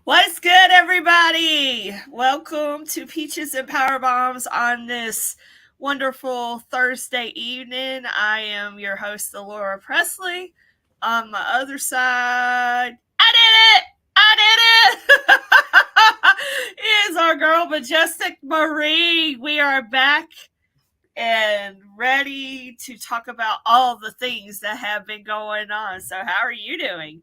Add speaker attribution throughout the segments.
Speaker 1: What's good, everybody? Welcome to Peaches and Power Bombs on this wonderful Thursday evening. I am your host, Alora Preslee. On my other side, I did it! I did it! Is our girl, Majestic Marie. We are back and ready to talk about all the things that have been going on. So, how are you doing?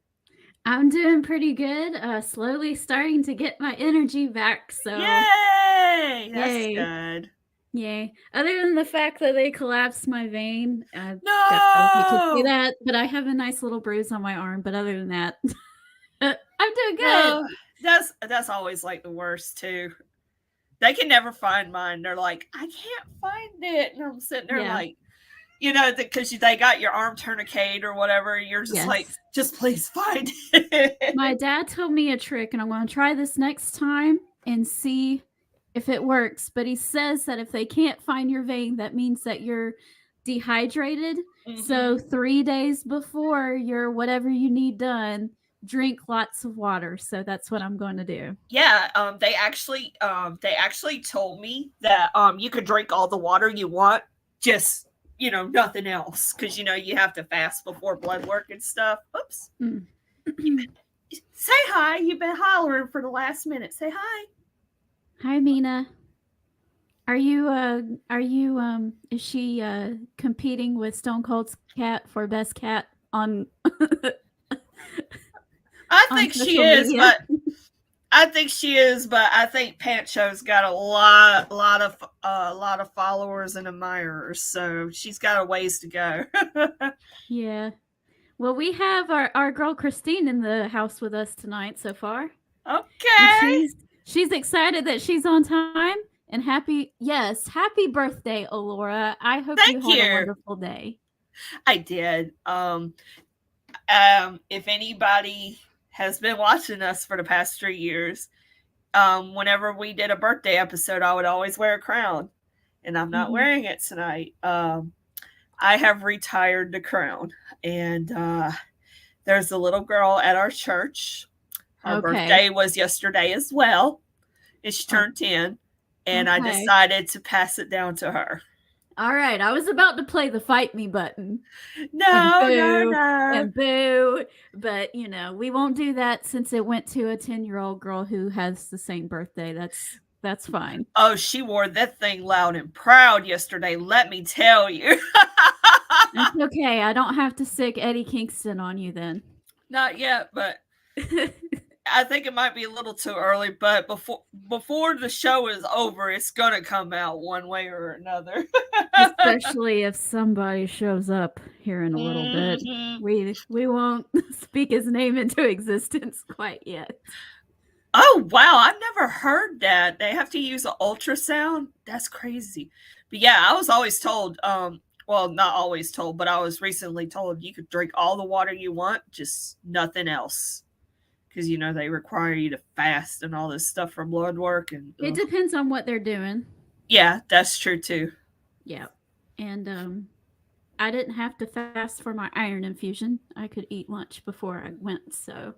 Speaker 2: I'm doing pretty good. Slowly starting to get my energy back. So,
Speaker 1: Yay! That's
Speaker 2: yay,
Speaker 1: good.
Speaker 2: yay. Other than the fact that they collapsed my vein, I don't know if you could see
Speaker 1: No,
Speaker 2: that, but I have a nice little bruise on my arm. But other than that, I'm doing good.
Speaker 1: no, that's always like the worst too. They can never find mine. They're like, I can't find it, and I'm sitting there
Speaker 2: Yeah.
Speaker 1: like, because they got your arm tourniquet or whatever. You're just like,
Speaker 2: Yes.
Speaker 1: just please find it.
Speaker 2: My dad told me a trick, and I'm going to try this next time and see if it works. But he says that if they can't find your vein, that means that you're dehydrated. So
Speaker 1: hmm
Speaker 2: 3 days before your whatever you need done, drink lots of water. So that's what I'm going to do.
Speaker 1: Yeah, they actually told me that you could drink all the water you want, just nothing else, because you have to fast before blood work and stuff. Oops.
Speaker 2: Mm.
Speaker 1: Say hi. You've been hollering for the last minute. Say hi.
Speaker 2: Hi, Mina. Is she competing with Stone Cold's cat for best cat on
Speaker 1: I
Speaker 2: on
Speaker 1: think she
Speaker 2: social
Speaker 1: is,
Speaker 2: media?
Speaker 1: but I think Pancho's got a lot of followers and admirers, so she's got a ways to go.
Speaker 2: Yeah. Well, we have our girl Christine in the house with us tonight so far. And
Speaker 1: Okay.
Speaker 2: she's excited that she's on time. And happy birthday, Alora. I hope you
Speaker 1: Thank
Speaker 2: had a
Speaker 1: you.
Speaker 2: wonderful day.
Speaker 1: I did. If anybody has been watching us for the past 3 years, whenever we did a birthday episode, I would always wear a crown, and I'm not
Speaker 2: Mhm.
Speaker 1: wearing it tonight. I have retired the crown, and there's a little girl at our church. Her
Speaker 2: Okay.
Speaker 1: birthday was yesterday as well, and she
Speaker 2: Oh,
Speaker 1: turned 10, and I
Speaker 2: okay.
Speaker 1: decided to pass it down to her.
Speaker 2: All right. I was about to play the fight me button and
Speaker 1: No, no,
Speaker 2: boo
Speaker 1: no.
Speaker 2: and boo, but we won't do that since it went to a 10-year-old girl who has the same birthday. That's fine.
Speaker 1: Oh, she wore that thing loud and proud yesterday, let me tell you.
Speaker 2: It's okay. I don't have to sick Eddie Kingston on you then.
Speaker 1: Not yet, but I think it might be a little too early, but before the show is over, it's gonna come out one way or another.
Speaker 2: Especially if somebody shows up here in a little bit.
Speaker 1: hmm
Speaker 2: We won't speak his name into existence quite yet.
Speaker 1: Oh wow, I've never heard that. They have to use an ultrasound. That's crazy. But yeah, I was always told, well, not always told, but I was recently told you could drink all the water you want, just nothing else. Because they require you to fast and all this stuff for blood work, and
Speaker 2: It depends on what they're doing.
Speaker 1: yeah, that's true too.
Speaker 2: Yeah. And I didn't have to fast for my iron infusion. I could eat lunch before I went. So,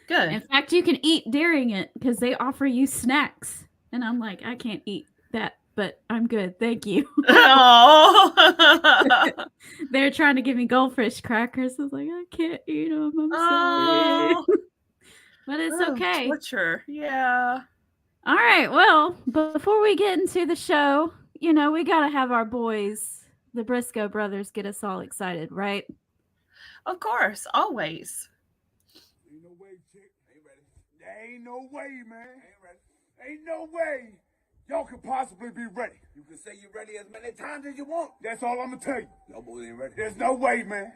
Speaker 1: Good.
Speaker 2: in fact, you can eat during it because they offer you snacks. And I'm like, I can't eat that, but I'm good. Thank you.
Speaker 1: Oh.
Speaker 2: They're trying to give me goldfish crackers. I was like, I can't eat them. I'm sorry.
Speaker 1: Oh.
Speaker 2: But it's
Speaker 1: Oh,
Speaker 2: okay.
Speaker 1: torture. Yeah.
Speaker 2: All right. Well, before we get into the show, we got to have our boys, the Briscoe brothers, get us all excited, right?
Speaker 1: Of course, always.
Speaker 3: Ain't no way, chick. Ain't ready. There ain't no way, man. Ain't ready. Ain't no way y'all could possibly be ready. You can say you're ready as many times as you want. That's all I'm gonna tell you. Y'all boys ain't ready. There's no way, man.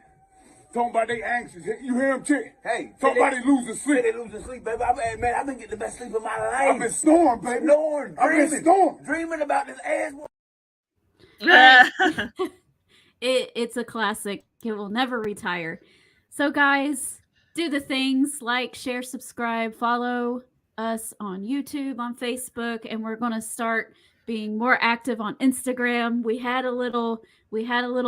Speaker 3: Talking about they anxious. You hear him, chick? Hey. Somebody losing sleep. They losing sleep, baby. Man, I've been getting the best sleep of my life. I've been snoring, baby. Snoring. I've been snoring. Dreaming about this ass.
Speaker 2: Hey, it's a classic. It will never retire. So, guys, do the things like share, subscribe, follow us on YouTube, on Facebook, and we're going to start being more active on Instagram. We had a little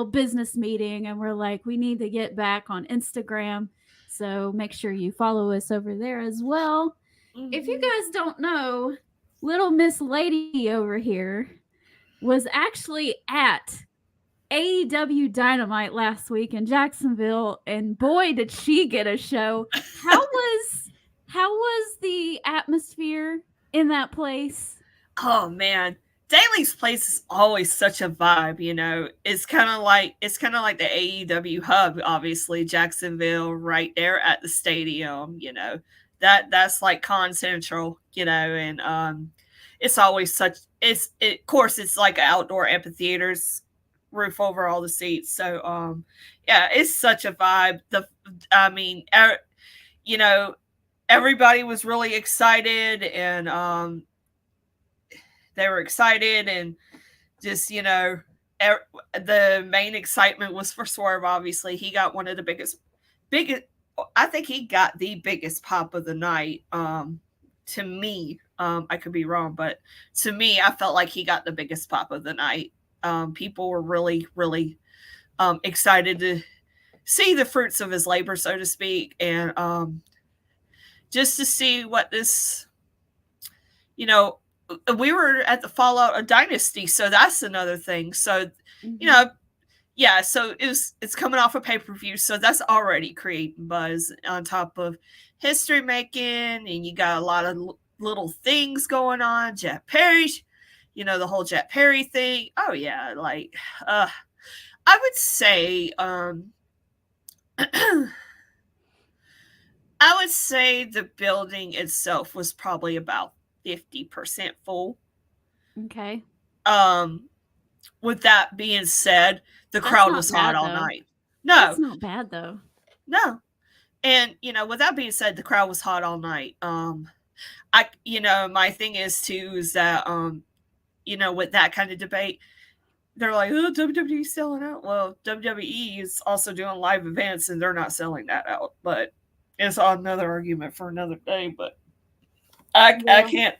Speaker 2: business meeting and we're like we need to get back on Instagram. So, make sure you follow us over there as well. If you guys don't know, little Miss Lady over here was actually at AEW Dynamite last week in Jacksonville, and boy, did she get a show. How was the atmosphere in that place?
Speaker 1: Oh man, Daly's place is always such a vibe, you know. It's kind of like the AEW hub, obviously Jacksonville, right there at the stadium. You know that's like Con Central, you know, and it's always such. Of course it's like outdoor amphitheaters, roof over all the seats. So yeah, it's such a vibe. I mean, you know, everybody was really excited and they were excited and just, you know, the main excitement was for Swerve. Obviously, he got one of the biggest. I think he got the biggest pop of the night. To me, I could be wrong, but to me, I felt like he got the biggest pop of the night. People were really, really excited to see the fruits of his labor, so to speak, and just to see what this, you know, we were at the fallout of Dynasty, so that's another thing. So, you know, yeah, so it's coming off a pay-per-view, so that's already creating buzz on top of history making, and you got a lot of little things going on. Jeff Perry, you know, the whole Jeff Perry thing. Oh yeah, like I would say I would say the building itself was probably about 50% full.
Speaker 2: Okay.
Speaker 1: With that being said, the crowd was hot all night. No.
Speaker 2: That's not bad though.
Speaker 1: No. And you know, with that being said, the crowd was hot all night. You know, my thing is too is that you know, with that kind of debate, they're like, oh, WWE's selling out. Well, WWE is also doing live events and they're not selling that out. But it's another argument for another day. But I can't,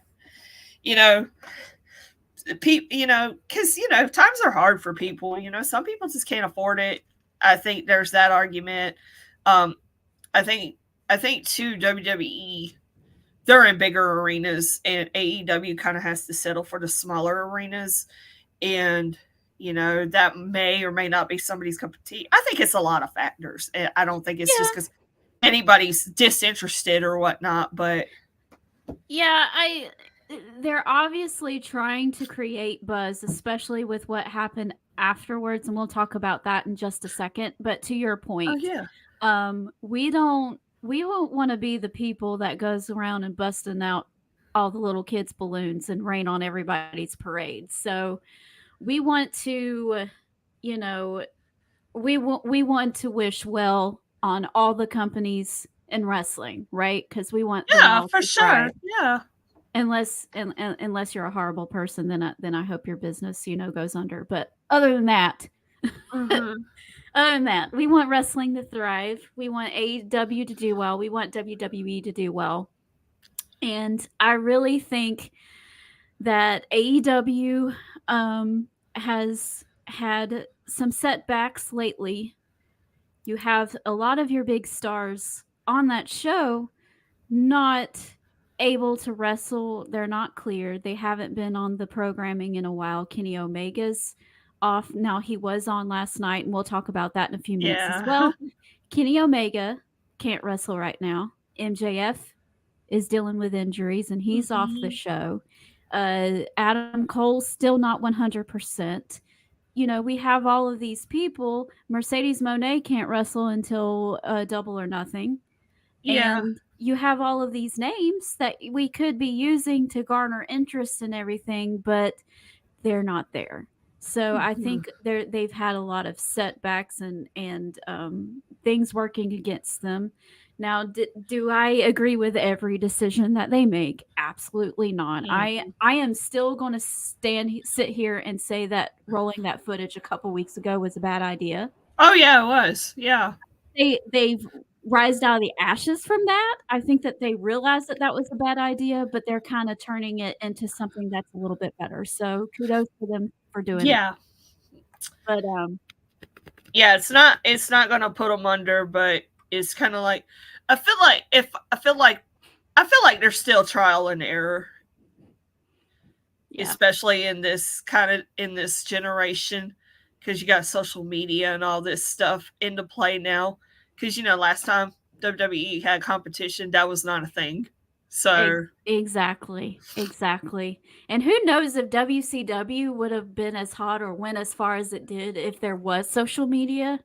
Speaker 1: you know, you know, because, you know, times are hard for people. You know, some people just can't afford it. I think there's that argument. I think too, WWE, they're in bigger arenas, and AEW kind of has to settle for the smaller arenas. And, you know, that may or may not be somebody's cup of tea. I think it's a lot of factors. I don't think it's just because anybody's disinterested or whatnot, but
Speaker 2: yeah, they're obviously trying to create buzz, especially with what happened afterwards, and we'll talk about that in just a second. But to your point, we won't want to be the people that goes around and busting out all the little kids' balloons and rain on everybody's parade. So we want to, you know, we want to wish well on all the companies in wrestling, right? Because we want
Speaker 1: for sure,
Speaker 2: unless you're a horrible person, then I hope your business, you know, goes under. But other than that, other than that, we want wrestling to thrive. We want AEW to do well. We want WWE to do well. And I really think that AEW has had some setbacks lately. You have a lot of your big stars on that show not able to wrestle. They're not cleared. They haven't been on the programming in a while. Kenny Omega's off. Now, he was on last night, and we'll talk about that in a few minutes as well. Kenny Omega can't wrestle right now. MJF is dealing with injuries, and he's off the show. Adam Cole's still not 100%. You know, we have all of these people. Mercedes Moné can't wrestle until Double or Nothing. And you have all of these names that we could be using to garner interest in everything, but they're not there. So I think they've had a lot of setbacks and things working against them. Now, do I agree with every decision that they make? Absolutely not. I am still going to sit here and say that rolling that footage a couple weeks ago was a bad idea.
Speaker 1: Oh yeah, it was. Yeah.
Speaker 2: They've rised out of the ashes from that. I think that they realized that was a bad idea, but they're kind of turning it into something that's a little bit better. So kudos to them for doing it. But
Speaker 1: yeah, it's not going to put them under, but it's kind of like I feel like I feel like there's still trial and error,
Speaker 2: Yeah.
Speaker 1: especially in this generation, because you got social media and all this stuff into play now. Because last time WWE had competition, that was not a thing. So
Speaker 2: Exactly. And who knows if WCW would have been as hot or went as far as it did if there was social media.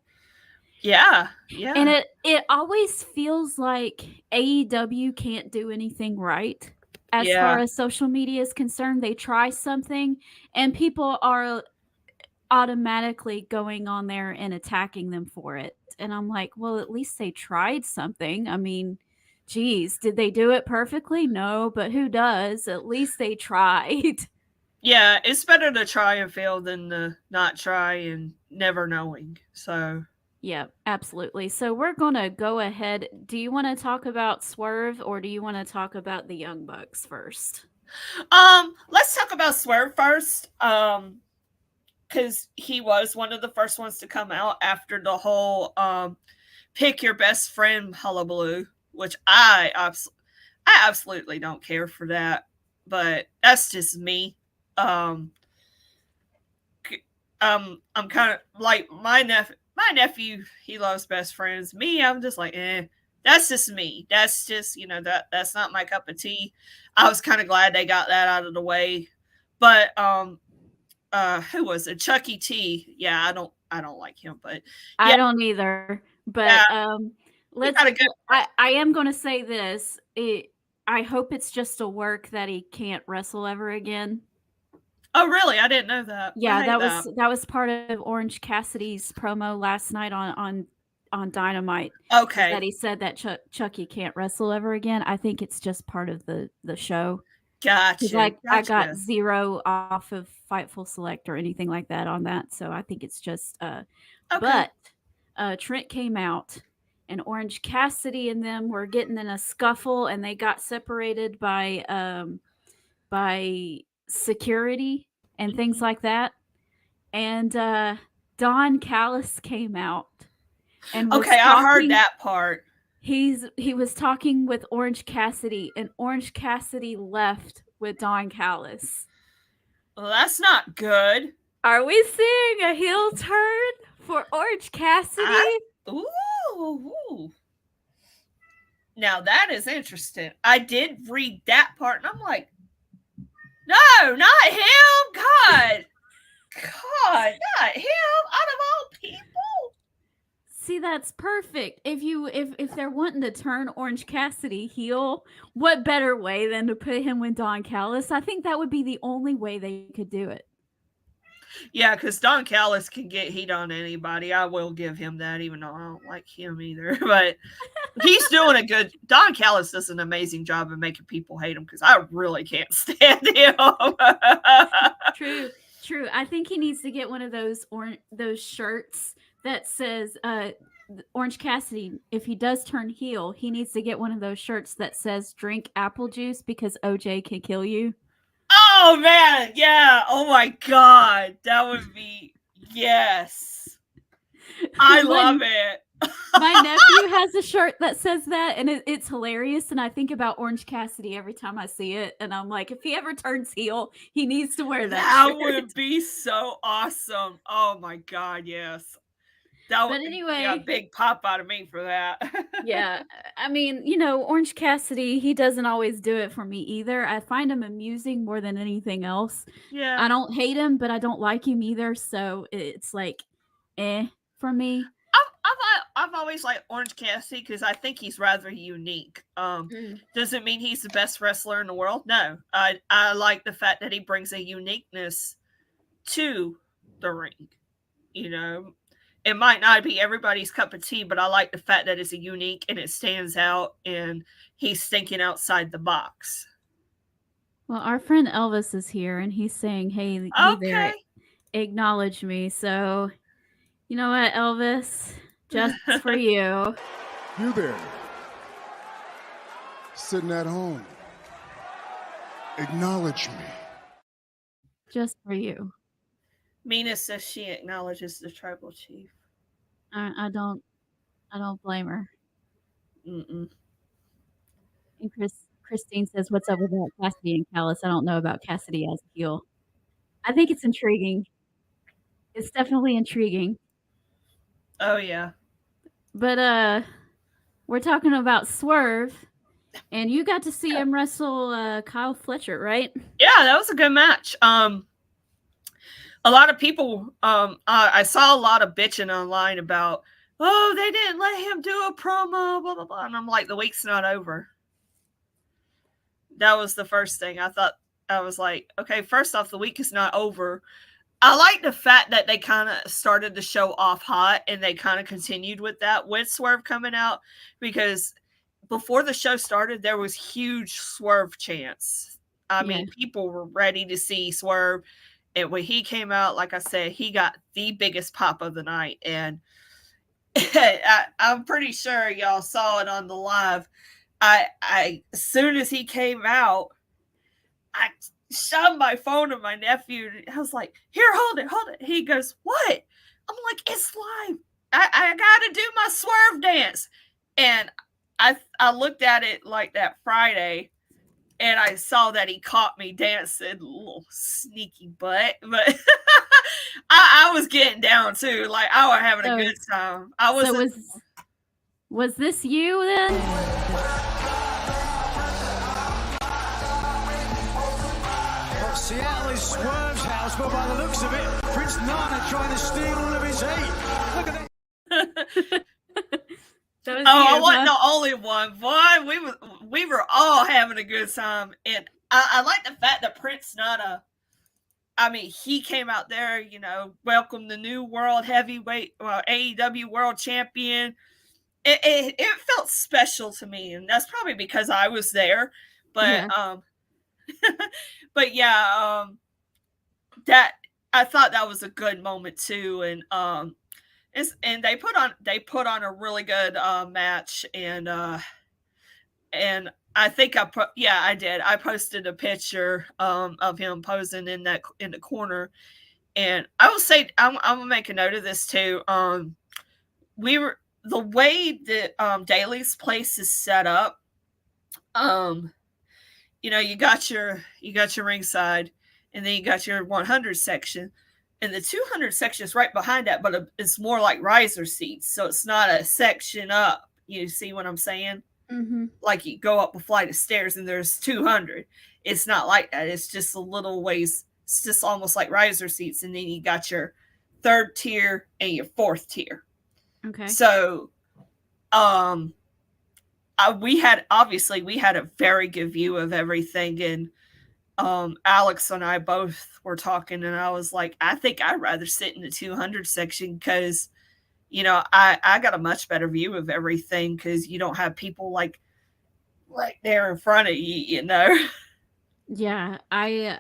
Speaker 1: yeah.
Speaker 2: And it always feels like AEW can't do anything right as far as social media is concerned. They try something and people are automatically going on there and attacking them for it. And I'm like, well, at least they tried something. I mean, geez, did they do it perfectly? No, but who does? At least they tried.
Speaker 1: Yeah, it's better to try and fail than to not try and never knowing. So
Speaker 2: Yeah, absolutely. So we're going to go ahead. Do you want to talk about Swerve or do you want to talk about the Young Bucks first?
Speaker 1: Let's talk about Swerve first. Because he was one of the first ones to come out after the whole pick your best friend hullabaloo, which I absolutely don't care for that, but that's just me. I'm kind of like my nephew, he loves best friends. Me, I'm just like, that's just me. That's just, that's not my cup of tea. I was kind of glad they got that out of the way. But who was it? Chucky T. Yeah, I don't like him, but
Speaker 2: I don't either. But let's I am going to say this. I hope it's just a work that he can't wrestle ever again.
Speaker 1: Oh, really? I didn't know that.
Speaker 2: Yeah, that was part of Orange Cassidy's promo last night on Dynamite.
Speaker 1: Okay.
Speaker 2: That he said that Chucky can't wrestle ever again. I think it's just part of the show.
Speaker 1: Gotcha.
Speaker 2: I got 0 off of Fightful Select or anything like that on that, so I think it's just
Speaker 1: okay.
Speaker 2: But Trent came out and Orange Cassidy and them were getting in a scuffle and they got separated by security and things like that. And Don Callis came out and was
Speaker 1: I heard that part.
Speaker 2: He was talking with Orange Cassidy and Orange Cassidy left with Don Callis.
Speaker 1: Well, that's not good.
Speaker 2: Are we seeing a heel turn for Orange Cassidy?
Speaker 1: Ooh. Now that is interesting. I did read that part and I'm like, no, not him. God, not him. Out of all people.
Speaker 2: See, that's perfect. If they're wanting to turn Orange Cassidy heel, what better way than to put him with Don Callis? I think that would be the only way they could do it.
Speaker 1: Yeah, because Don Callis can get heat on anybody. I will give him that, even though I don't like him either. But he's doing a good. Don Callis does an amazing job of making people hate him because I really can't stand him.
Speaker 2: True. I think he needs to get one of those shirts that says Orange Cassidy. If he does turn heel, he needs to get one of those shirts that says "Drink apple juice because OJ can kill you."
Speaker 1: Oh man, yeah. Oh my god, that would be yes. I love it.
Speaker 2: My nephew has a shirt that says that, and it's hilarious. And I think about Orange Cassidy every time I see it, and I'm like, if he ever turns heel, he needs to wear that.
Speaker 1: That would be so awesome. Oh my god, yes. But anyway, a big pop out of me for that.
Speaker 2: Yeah, I mean, Orange Cassidy, he doesn't always do it for me either. I find him amusing more than anything else.
Speaker 1: Yeah,
Speaker 2: I don't hate him, but I don't like him either. So it's like, for me.
Speaker 1: I've always liked Orange Cassidy because I think he's rather unique. Doesn't mean he's the best wrestler in the world. No, I like the fact that he brings a uniqueness to the ring. It might not be everybody's cup of tea, but I like the fact that it's a unique and it stands out and he's thinking outside the box.
Speaker 2: Well, our friend Elvis is here and he's saying, hey, you there, acknowledge me. So, you know what, Elvis? Just for you.
Speaker 3: You there. Sitting at home. Acknowledge me.
Speaker 2: Just for you.
Speaker 1: Mina says she acknowledges the tribal chief.
Speaker 2: I don't blame her.
Speaker 1: Mm-mm.
Speaker 2: And Christine says, "What's up with that Cassidy and Callis?" I don't know about Cassidy as a heel. I think it's intriguing. It's definitely intriguing.
Speaker 1: Oh yeah.
Speaker 2: But we're talking about Swerve, and you got to see him wrestle Kyle Fletcher, right?
Speaker 1: Yeah, that was a good match. A lot of people, I saw a lot of bitching online about, oh, they didn't let him do a promo, blah blah blah, and I'm like, the week's not over. That was the first thing I thought. I was like, okay, first off, the week is not over. I like the fact that they kind of started the show off hot and they kind of continued with that with Swerve coming out, because before the show started, there was huge Swerve chants. I mean, people were ready to see Swerve. And when he came out, like I said, he got the biggest pop of the night. And I'm pretty sure y'all saw it on the live. As soon as he came out, I shoved my phone to my nephew. I was like, here, hold it. He goes, what? I'm like, it's live. I got to do my Swerve dance. And I looked at it like that Friday, and I saw that he caught me dancing, little sneaky butt. But I was getting down too. Like, I was having a good time.
Speaker 2: Was this you then?
Speaker 4: Well, Seattle is Swerve's house, but by the looks of it, Prince Nana trying to steal all of his heat. Look at that.
Speaker 1: I wasn't the only one. Boy, we were all having a good time. And I like the fact that Prince Nana, I mean, he came out there, welcome the new world heavyweight, AEW world champion. It felt special to me, and that's probably because I was there. But that I thought that was a good moment too, and they put on a really good match, and I think I did. I posted a picture of him posing in the corner, and I will say I'm gonna make a note of this too. The way that Daly's place is set up, you got your ringside, and then you got your 100 section, and the 200 section is right behind that, but it's more like riser seats, so it's not a section up. You see what I'm saying?
Speaker 2: Mm-hmm.
Speaker 1: Like you go up a flight of stairs and there's 200. It's not like that. It's just a little ways. It's just almost like riser seats, and then you got your third tier and your fourth tier.
Speaker 2: Okay.
Speaker 1: So, we had a very good view of everything, and Alex and I both were talking, and I was like, I think I'd rather sit in the 200 section because, I got a much better view of everything because you don't have people like right there in front of you,
Speaker 2: Yeah, I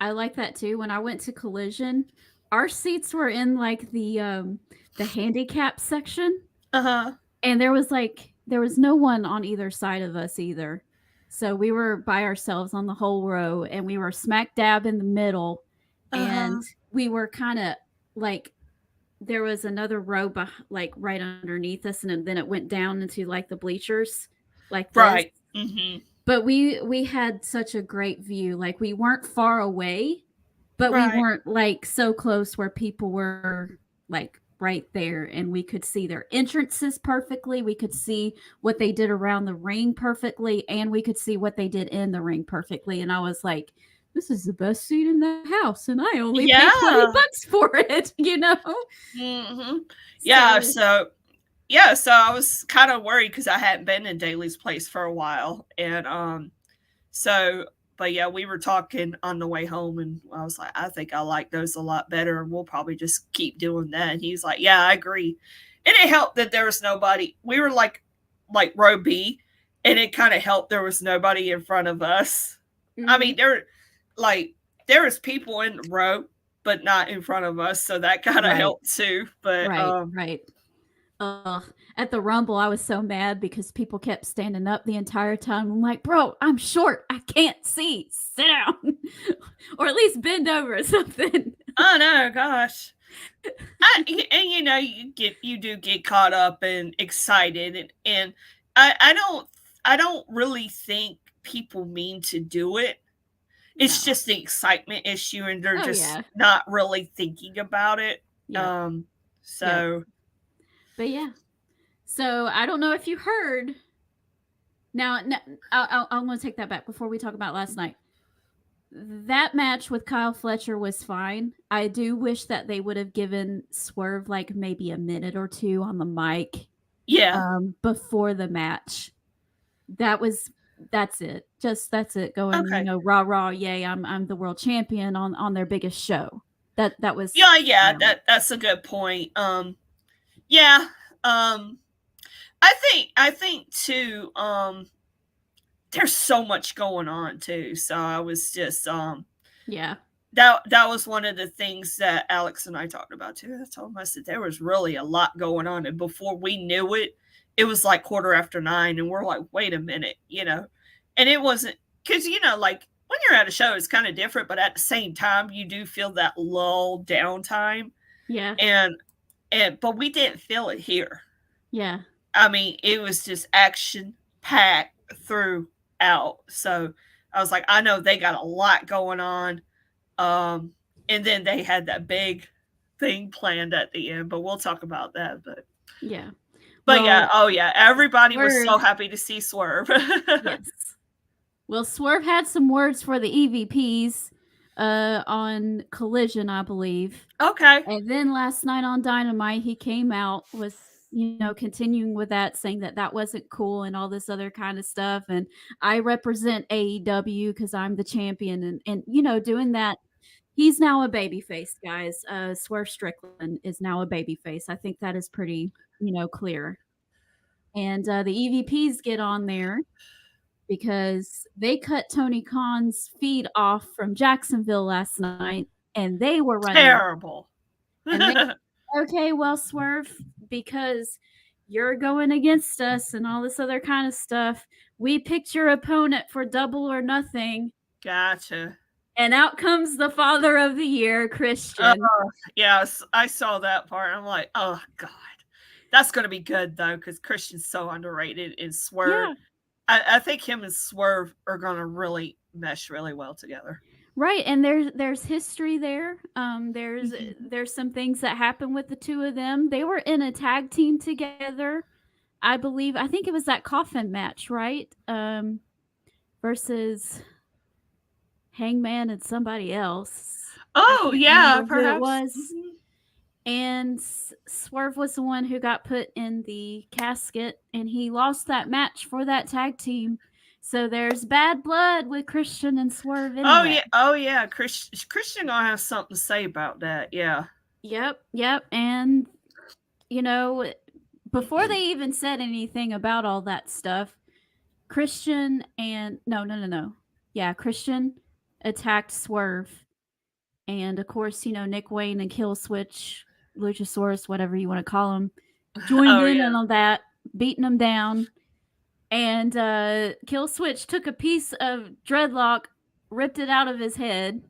Speaker 2: like that too. When I went to Collision, our seats were in like the handicap section. And there was no one on either side of us either. So we were by ourselves on the whole row, and we were smack dab in the middle. And we were kind of like, there was another row like right underneath us, and then it went down into like the bleachers, like this.
Speaker 1: Right. Mm-hmm.
Speaker 2: But we had such a great view. Like, we weren't far away, but we weren't like so close where people were like right there, and we could see their entrances perfectly. We could see what they did around the ring perfectly, and we could see what they did in the ring perfectly. And I was like, this is the best seat in the house, and I only paid $20 for it,
Speaker 1: Mm-hmm. Yeah, so I was kind of worried because I hadn't been in Daly's place for a while, and but yeah, we were talking on the way home, and I was like, I think I like those a lot better, and we'll probably just keep doing that. And he's like, yeah, I agree. And it helped that there was nobody. We were like row B, and it kind of helped there was nobody in front of us. Mm-hmm. I mean, there was people in the row, but not in front of us, so that kind of helped too. But
Speaker 2: right. At the Rumble, I was so mad because people kept standing up the entire time. I'm like, bro, I'm short. I can't see. Sit down. Or at least bend over or something.
Speaker 1: Oh, no, gosh. You do get caught up and excited. And I I don't really think people mean to do it. It's just the excitement issue, and they're just not really thinking about it.
Speaker 2: Yeah.
Speaker 1: So,
Speaker 2: but yeah. So I don't know if you heard. Now, I'm going to take that back before we talk about last night. That match with Kyle Fletcher was fine. I do wish that they would have given Swerve like maybe a minute or two on the mic.
Speaker 1: Yeah.
Speaker 2: Before the match. That's it. That's it. Going,
Speaker 1: Okay.
Speaker 2: Rah rah, yay! I'm the world champion on their biggest show. That was
Speaker 1: that's a good point. Yeah. I think too. There's so much going on too. So I was just
Speaker 2: yeah.
Speaker 1: That was one of the things that Alex and I talked about too. I told him, I said, there was really a lot going on, and before we knew it, it was like 9:15, and we're like, wait a minute, and it wasn't, because like when you're at a show, it's kind of different, but at the same time, you do feel that lull downtime.
Speaker 2: Yeah.
Speaker 1: But we didn't feel it here.
Speaker 2: Yeah.
Speaker 1: I mean, it was just action packed throughout. So I was like, I know they got a lot going on. And then they had that big thing planned at the end, but we'll talk about that. But
Speaker 2: yeah.
Speaker 1: But everybody was so happy to see Swerve.
Speaker 2: Yes. Well, Swerve had some words for the EVPs on Collision, I believe.
Speaker 1: Okay.
Speaker 2: And then last night on Dynamite, he came out with, continuing with that, saying that wasn't cool and all this other kind of stuff. And I represent AEW because I'm the champion, and doing that. He's now a babyface, guys. Swerve Strickland is now a babyface. I think that is pretty, clear. And the EVPs get on there because they cut Tony Khan's feed off from Jacksonville last night, and they were running
Speaker 1: terrible.
Speaker 2: And okay, well, Swerve, because you're going against us and all this other kind of stuff, we picked your opponent for Double or Nothing.
Speaker 1: Gotcha.
Speaker 2: And out comes the Father of the Year, Christian.
Speaker 1: Yes, I saw that part. I'm like, oh, God. That's going to be good, though, because Christian's so underrated. And Swerve, I think him and Swerve are going to really mesh really well together.
Speaker 2: Right, and there's history there. There's some things that happen with the two of them. They were in a tag team together, I believe. I think it was that coffin match, right? Versus Hangman and somebody else.
Speaker 1: Oh, yeah, perhaps.
Speaker 2: It was. And Swerve was the one who got put in the casket, and he lost that match for that tag team. So there's bad blood with Christian and Swerve anyway.
Speaker 1: Oh yeah. Christian gonna have something to say about that. Yeah.
Speaker 2: Yep. And before they even said anything about all that stuff, Christian and no. Yeah, Christian attacked Swerve. And of course, Nick Wayne and Killswitch, Luchasaurus, whatever you want to call him, joined in on that, beating him down. And Killswitch took a piece of dreadlock, ripped it out of his head,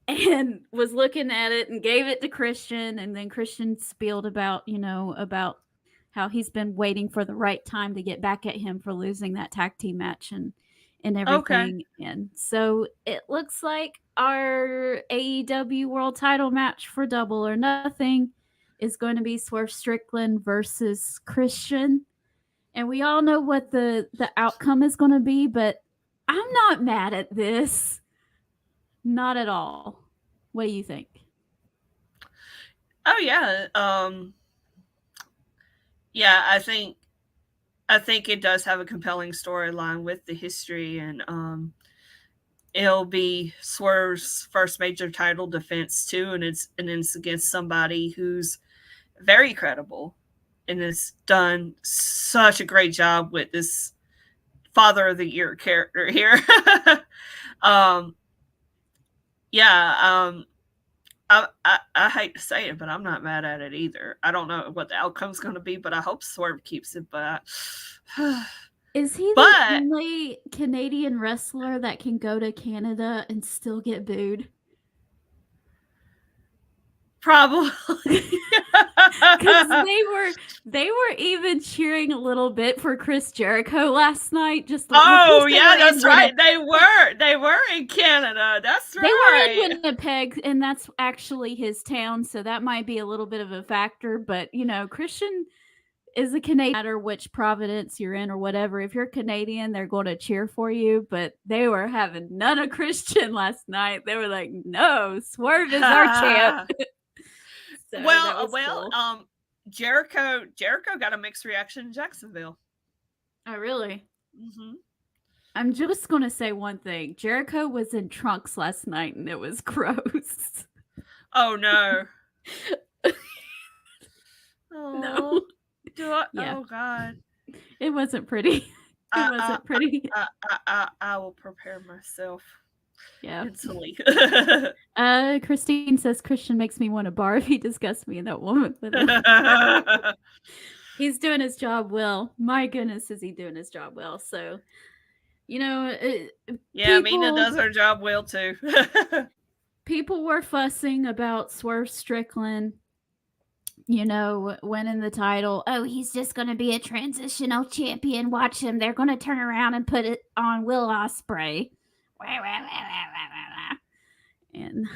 Speaker 2: and was looking at it and gave it to Christian. And then Christian spieled about how he's been waiting for the right time to get back at him for losing that tag team match and everything.
Speaker 1: Okay.
Speaker 2: And so it looks like our AEW World Title match for Double or Nothing is going to be Swerve Strickland versus Christian. And we all know what the outcome is going to be, but I'm not mad at this. Not at all. What do you think?
Speaker 1: Oh, yeah. Yeah, I think it does have a compelling storyline with the history, and it'll be Swerve's first major title defense too, and it's against somebody who's very credible and has done such a great job with this Father of the Year character here. I hate to say it, but I'm not mad at it either. I don't know what the outcome's going to be, but I hope Swerve keeps it. But
Speaker 2: is he the only Canadian wrestler that can go to Canada and still get booed?
Speaker 1: Probably.
Speaker 2: Because they were even cheering a little bit for Chris Jericho last night.
Speaker 1: Oh yeah, that's right. They were in Canada. That's right.
Speaker 2: They were in Winnipeg, and that's actually his town, so that might be a little bit of a factor. But Christian is a Canadian, no matter which province you're in or whatever. If you're Canadian, they're going to cheer for you. But they were having none of Christian last night. They were like, "No, Swerve is our champ." So
Speaker 1: cool. Jericho got a mixed reaction in Jacksonville.
Speaker 2: Oh, really?
Speaker 1: Mm-hmm.
Speaker 2: I'm just going to say one thing. Jericho was in trunks last night, and it was gross.
Speaker 1: Oh, no.
Speaker 2: No.
Speaker 1: Yeah. Oh, God.
Speaker 2: It wasn't pretty. It wasn't pretty.
Speaker 1: I will prepare myself.
Speaker 2: Yeah.
Speaker 1: Mentally.
Speaker 2: Christine says Christian makes me want to barf. He disgusts me and that woman with him. He's doing his job well. My goodness, is he doing his job well? So,
Speaker 1: Mina does her job well too.
Speaker 2: People were fussing about Swerve Strickland, winning the title. Oh, he's just going to be a transitional champion. Watch him. They're going to turn around and put it on Will Ospreay. And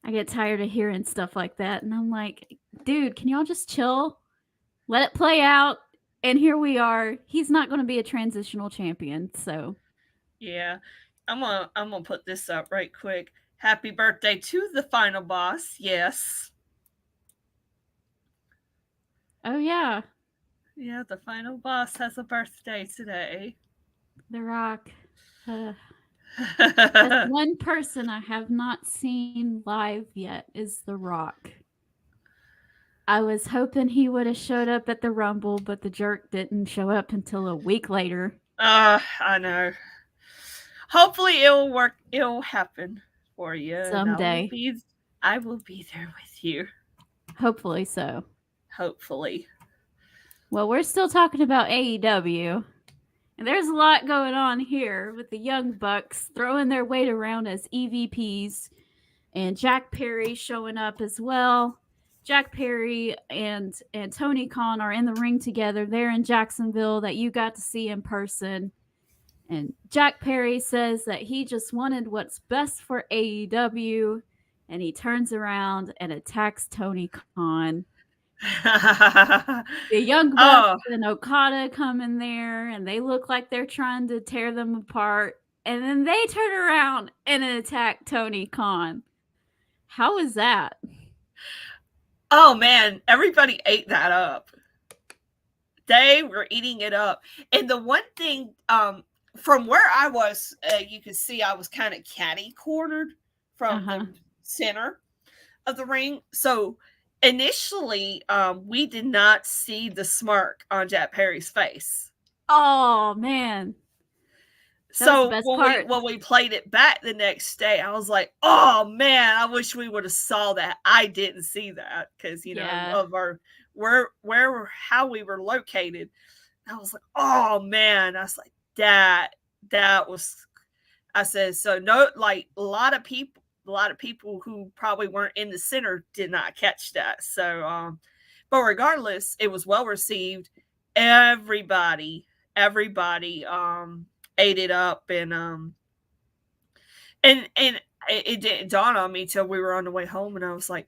Speaker 2: I get tired of hearing stuff like that. And I'm like, dude, can y'all just chill? Let it play out. And here we are. He's not going to be a transitional champion. So,
Speaker 1: yeah, I'm gonna put this up right quick. Happy birthday to the final boss. Yes.
Speaker 2: Oh, yeah.
Speaker 1: Yeah, the final boss has a birthday today.
Speaker 2: The Rock. That's one person I have not seen live yet is The Rock. I was hoping he would have showed up at the Rumble, but the jerk didn't show up until a week later.
Speaker 1: I know. Hopefully it'll work. It'll happen for you
Speaker 2: someday.
Speaker 1: I will be there with you.
Speaker 2: Hopefully so.
Speaker 1: Hopefully.
Speaker 2: Well, we're still talking about AEW. And there's a lot going on here with the Young Bucks throwing their weight around as EVPs and Jack Perry showing up as well. Jack Perry and Tony Khan are in the ring together. They're in Jacksonville that you got to see in person. And Jack Perry says that he just wanted what's best for AEW. And he turns around and attacks Tony Khan. The Young Bucks and Okada come in there and they look like they're trying to tear them apart, and then they turn around and attack Tony Khan. How is that?
Speaker 1: Oh man, everybody ate that up. They were eating it up. And the one thing from where I was, you could see I was kind of catty cornered from the center of the ring. So initially, we did not see the smirk on Jack Perry's face.
Speaker 2: Oh, man.
Speaker 1: So when we played it back the next day, I was like, oh, man, I wish we would have saw that. I didn't see that because, of our how we were located. I was like, oh, man. I was like, that was, I said, so no, like a lot of people who probably weren't in the center did not catch that. So, but regardless, it was well received. Everybody ate it up, and it didn't dawn on me till we were on the way home, and I was like,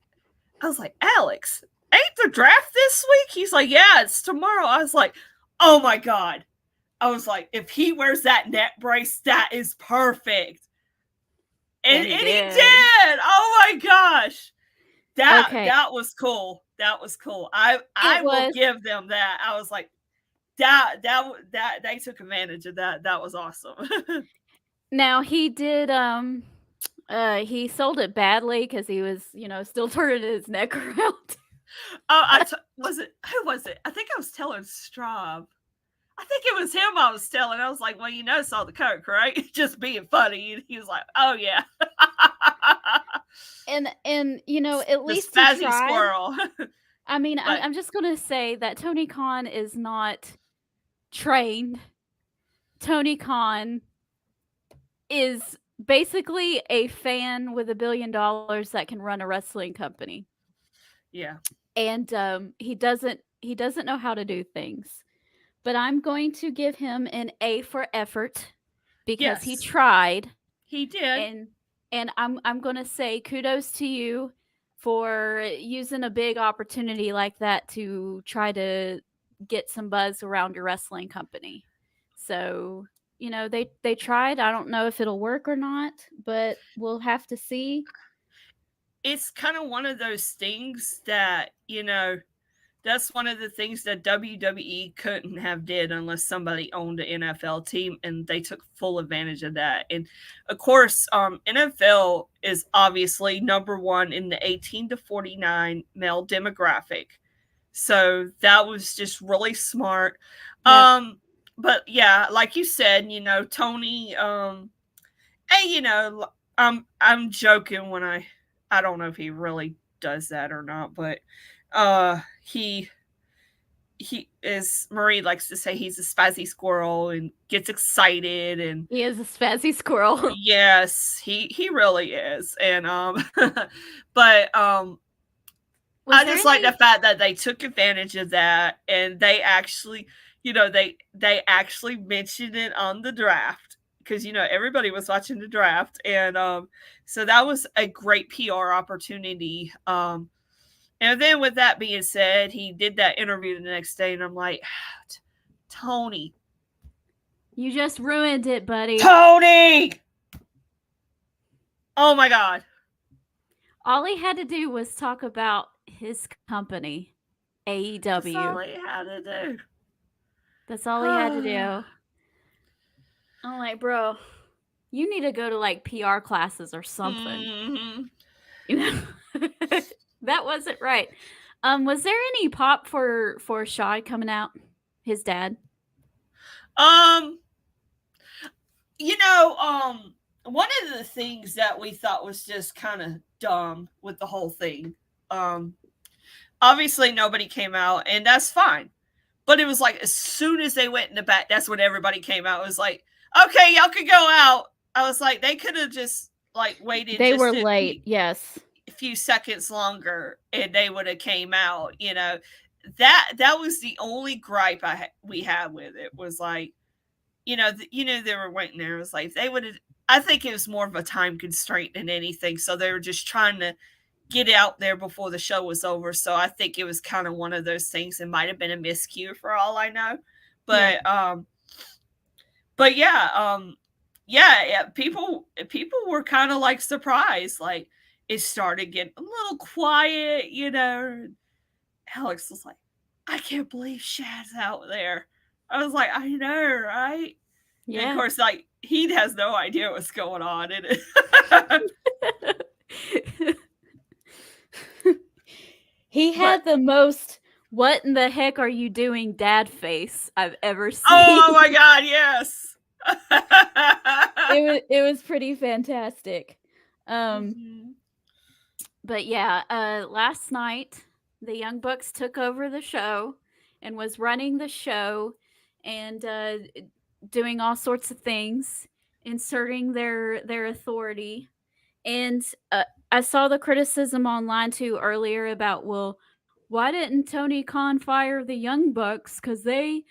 Speaker 1: Alex, ain't the draft this week? He's like, yeah, it's tomorrow. I was like, oh my God. I was like, if he wears that neck brace, that is perfect. And he did. Oh my gosh. That was cool. That was cool. I will give them that. I was like, that they took advantage of that. That was awesome.
Speaker 2: Now he did he sold it badly because he was, still turning his neck around.
Speaker 1: Oh, who was it? I think I was telling Straub. I think it was him I was telling. I was like, well, saw the Coke, right? Just being funny. And he was like, oh, yeah.
Speaker 2: and at least
Speaker 1: the spazzy squirrel.
Speaker 2: I mean, I'm just going to say that Tony Khan is not trained. Tony Khan is basically a fan with $1 billion that can run a wrestling company.
Speaker 1: Yeah.
Speaker 2: And he doesn't know how to do things. But I'm going to give him an A for effort because he
Speaker 1: Yes.
Speaker 2: tried.
Speaker 1: He did.
Speaker 2: And I'm going to say kudos to you for using a big opportunity like that to try to get some buzz around your wrestling company. So, you know, they tried. I don't know if it'll work or not, but we'll have to see.
Speaker 1: It's kind of one of those things that, you know, that's one of the things that WWE couldn't have did unless somebody owned an NFL team, and they took full advantage of that. And of course, NFL is obviously number one in the 18 to 49 male demographic. So that was just really smart.
Speaker 2: Yep.
Speaker 1: But yeah, like you said, you know, Tony, and you know, I'm joking when I don't know if he really does that or not, but he is, Marie likes to say, he's a spazzy squirrel and gets excited, and
Speaker 2: He is a spazzy squirrel.
Speaker 1: yes, he really is. And but I just like the fact that they took advantage of that, and they actually, you know, they actually mentioned it on the draft, because, you know, everybody was watching the draft, and so that was a great PR opportunity. And then with that being said, he did that interview the next day, and I'm like, Tony.
Speaker 2: You just ruined it, buddy.
Speaker 1: Tony! Oh my God.
Speaker 2: All he had to do was talk about his company, AEW.
Speaker 1: That's all he had to do.
Speaker 2: That's all he had to do. I'm like, bro, you need to go to like PR classes or something.
Speaker 1: Mm-hmm.
Speaker 2: You know, that wasn't right. Was there any pop for Shad coming out? His dad.
Speaker 1: You know, one of the things that we thought was just kind of dumb with the whole thing, obviously nobody came out, and that's fine. But it was like, as soon as they went in the back, that's when everybody came out. It was like, okay, y'all can go out. I was like, they could have just like waited.
Speaker 2: They
Speaker 1: just
Speaker 2: were late. Yes.
Speaker 1: A few seconds longer, and they would have came out. You know, that was the only gripe we had with it. Was like, you know, they were waiting there. It was like, they would have. I think it was more of a time constraint than anything. So they were just trying to get out there before the show was over. So I think it was kind of one of those things. It might have been a miscue for all I know. But yeah, people were kind of like surprised. Like, it started getting a little quiet, you know. Alex was like, I can't believe Shad's out there. I was like, I know, right? Yeah. And of course, like, he has no idea what's going on.
Speaker 2: He had the most "what in the heck are you doing" dad face I've ever seen.
Speaker 1: Oh my God, yes.
Speaker 2: it was pretty fantastic. But yeah, last night the Young Bucks took over the show and was running the show and doing all sorts of things, inserting their authority. And I saw the criticism online too earlier about, well, why didn't Tony Khan fire the Young Bucks? Because they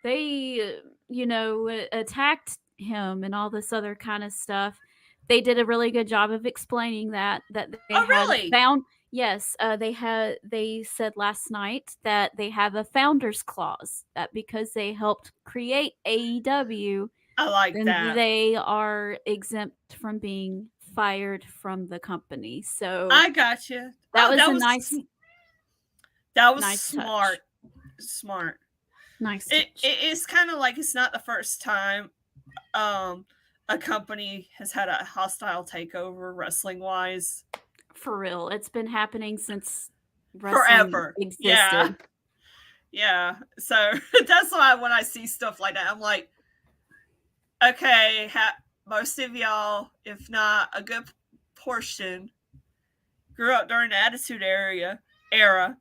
Speaker 2: you know, attacked him and all this other kind of stuff. They did a really good job of explaining that they
Speaker 1: really?
Speaker 2: found. Yes, they said last night that they have a founder's clause, that because they helped create AEW,
Speaker 1: I like that,
Speaker 2: they are exempt from being fired from the company. So
Speaker 1: I got you.
Speaker 2: That was nice.
Speaker 1: That was nice smart. Touch. Smart.
Speaker 2: Nice.
Speaker 1: It's kind of like, it's not the first time a company has had a hostile takeover wrestling wise.
Speaker 2: For real, it's been happening since wrestling
Speaker 1: forever
Speaker 2: existed.
Speaker 1: Yeah. So that's why when I see stuff like that, I'm like, okay, most of y'all, if not a good portion, grew up during the Attitude Era.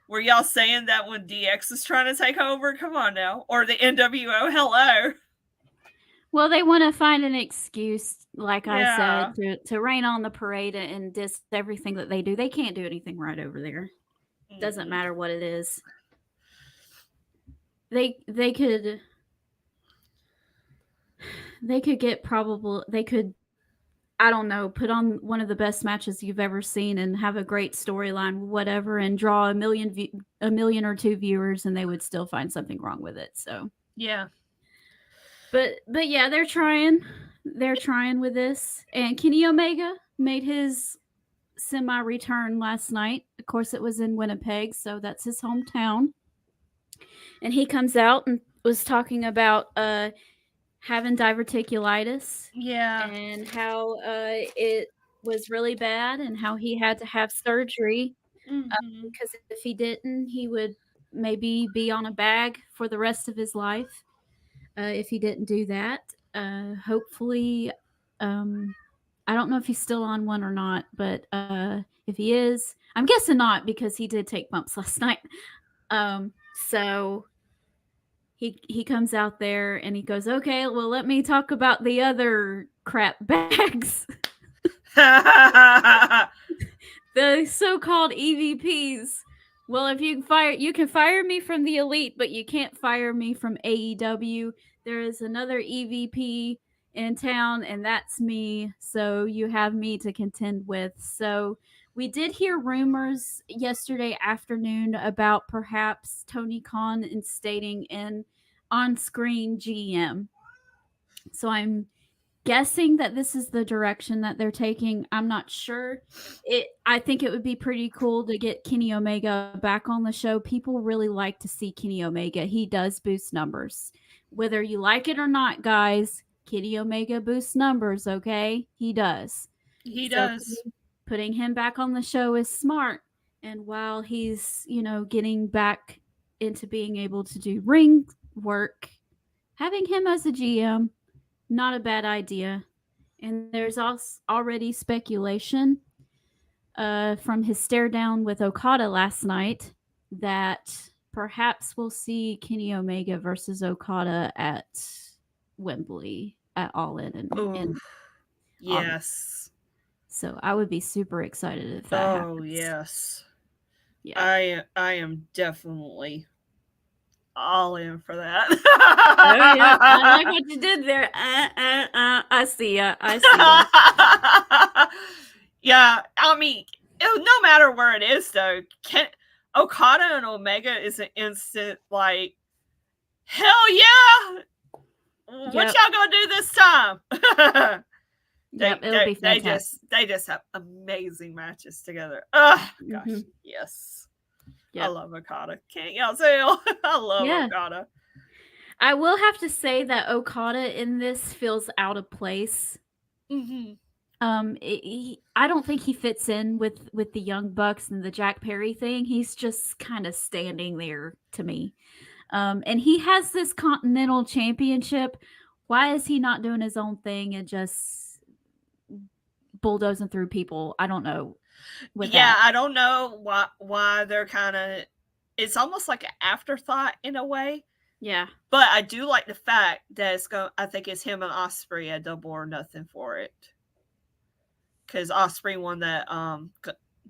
Speaker 1: Were y'all saying that when DX was trying to take over? Come on now. Or the NWO, hello.
Speaker 2: Well, they want to find an excuse, like
Speaker 1: Yeah.
Speaker 2: I said, to rain on the parade and diss everything that they do. They can't do anything right over there. Doesn't matter what it is. They could I don't know, put on one of the best matches you've ever seen and have a great storyline, whatever, and draw a million or two viewers, and they would still find something wrong with it. So
Speaker 1: Yeah.
Speaker 2: But yeah, they're trying. They're trying with this. And Kenny Omega made his semi-return last night. Of course, it was in Winnipeg, so that's his hometown. And he comes out and was talking about having diverticulitis.
Speaker 1: Yeah.
Speaker 2: And how it was really bad and how he had to have surgery because if he didn't, he would maybe be on a bag for the rest of his life. If he didn't do that, hopefully, I don't know if he's still on one or not, but if he is, I'm guessing not because he did take bumps last night. So he comes out there and he goes, okay, well, let me talk about the other crap bags. The so-called EVPs. Well, if you can fire me from the Elite, but you can't fire me from AEW. There is another EVP in town, and that's me. So you have me to contend with. So we did hear rumors yesterday afternoon about perhaps Tony Khan instating an on-screen GM. So I'm guessing that this is the direction that they're taking. I'm not sure. I think it would be pretty cool to get Kenny Omega back on the show. People really like to see Kenny Omega. He does boost numbers. Whether you like it or not, guys, Kenny Omega boosts numbers, okay? He does.
Speaker 1: He does.
Speaker 2: Putting him back on the show is smart. And while he's, getting back into being able to do ring work, having him as a GM, not a bad idea. And there's also already speculation from his stare down with Okada last night that perhaps we'll see Kenny Omega versus Okada at Wembley at All In.
Speaker 1: Yes.
Speaker 2: So I would be super excited if that happens.
Speaker 1: Oh, yes.
Speaker 2: Yeah.
Speaker 1: I am definitely all in for that.
Speaker 2: Oh, yeah. I like what you did there. I see ya.
Speaker 1: Yeah, I mean, no matter where it is, though, Okada and Omega is an instant, like, hell yeah! What y'all gonna do this time?
Speaker 2: It'll be fantastic.
Speaker 1: They just have amazing matches together. Oh, gosh, yes. Yep. I love Okada. Can't y'all tell? I love Okada.
Speaker 2: I will have to say that Okada in this feels out of place.
Speaker 1: Mm-hmm.
Speaker 2: I don't think he fits in with the Young Bucks and the Jack Perry thing. He's just kind of standing there to me. And he has this Continental Championship. Why is he not doing his own thing and just bulldozing through people? I don't know.
Speaker 1: I don't know why they're kind of. It's almost like an afterthought in a way.
Speaker 2: Yeah,
Speaker 1: but I do like the fact that I think it's him and Ospreay at Double or Nothing for it, because Ospreay won that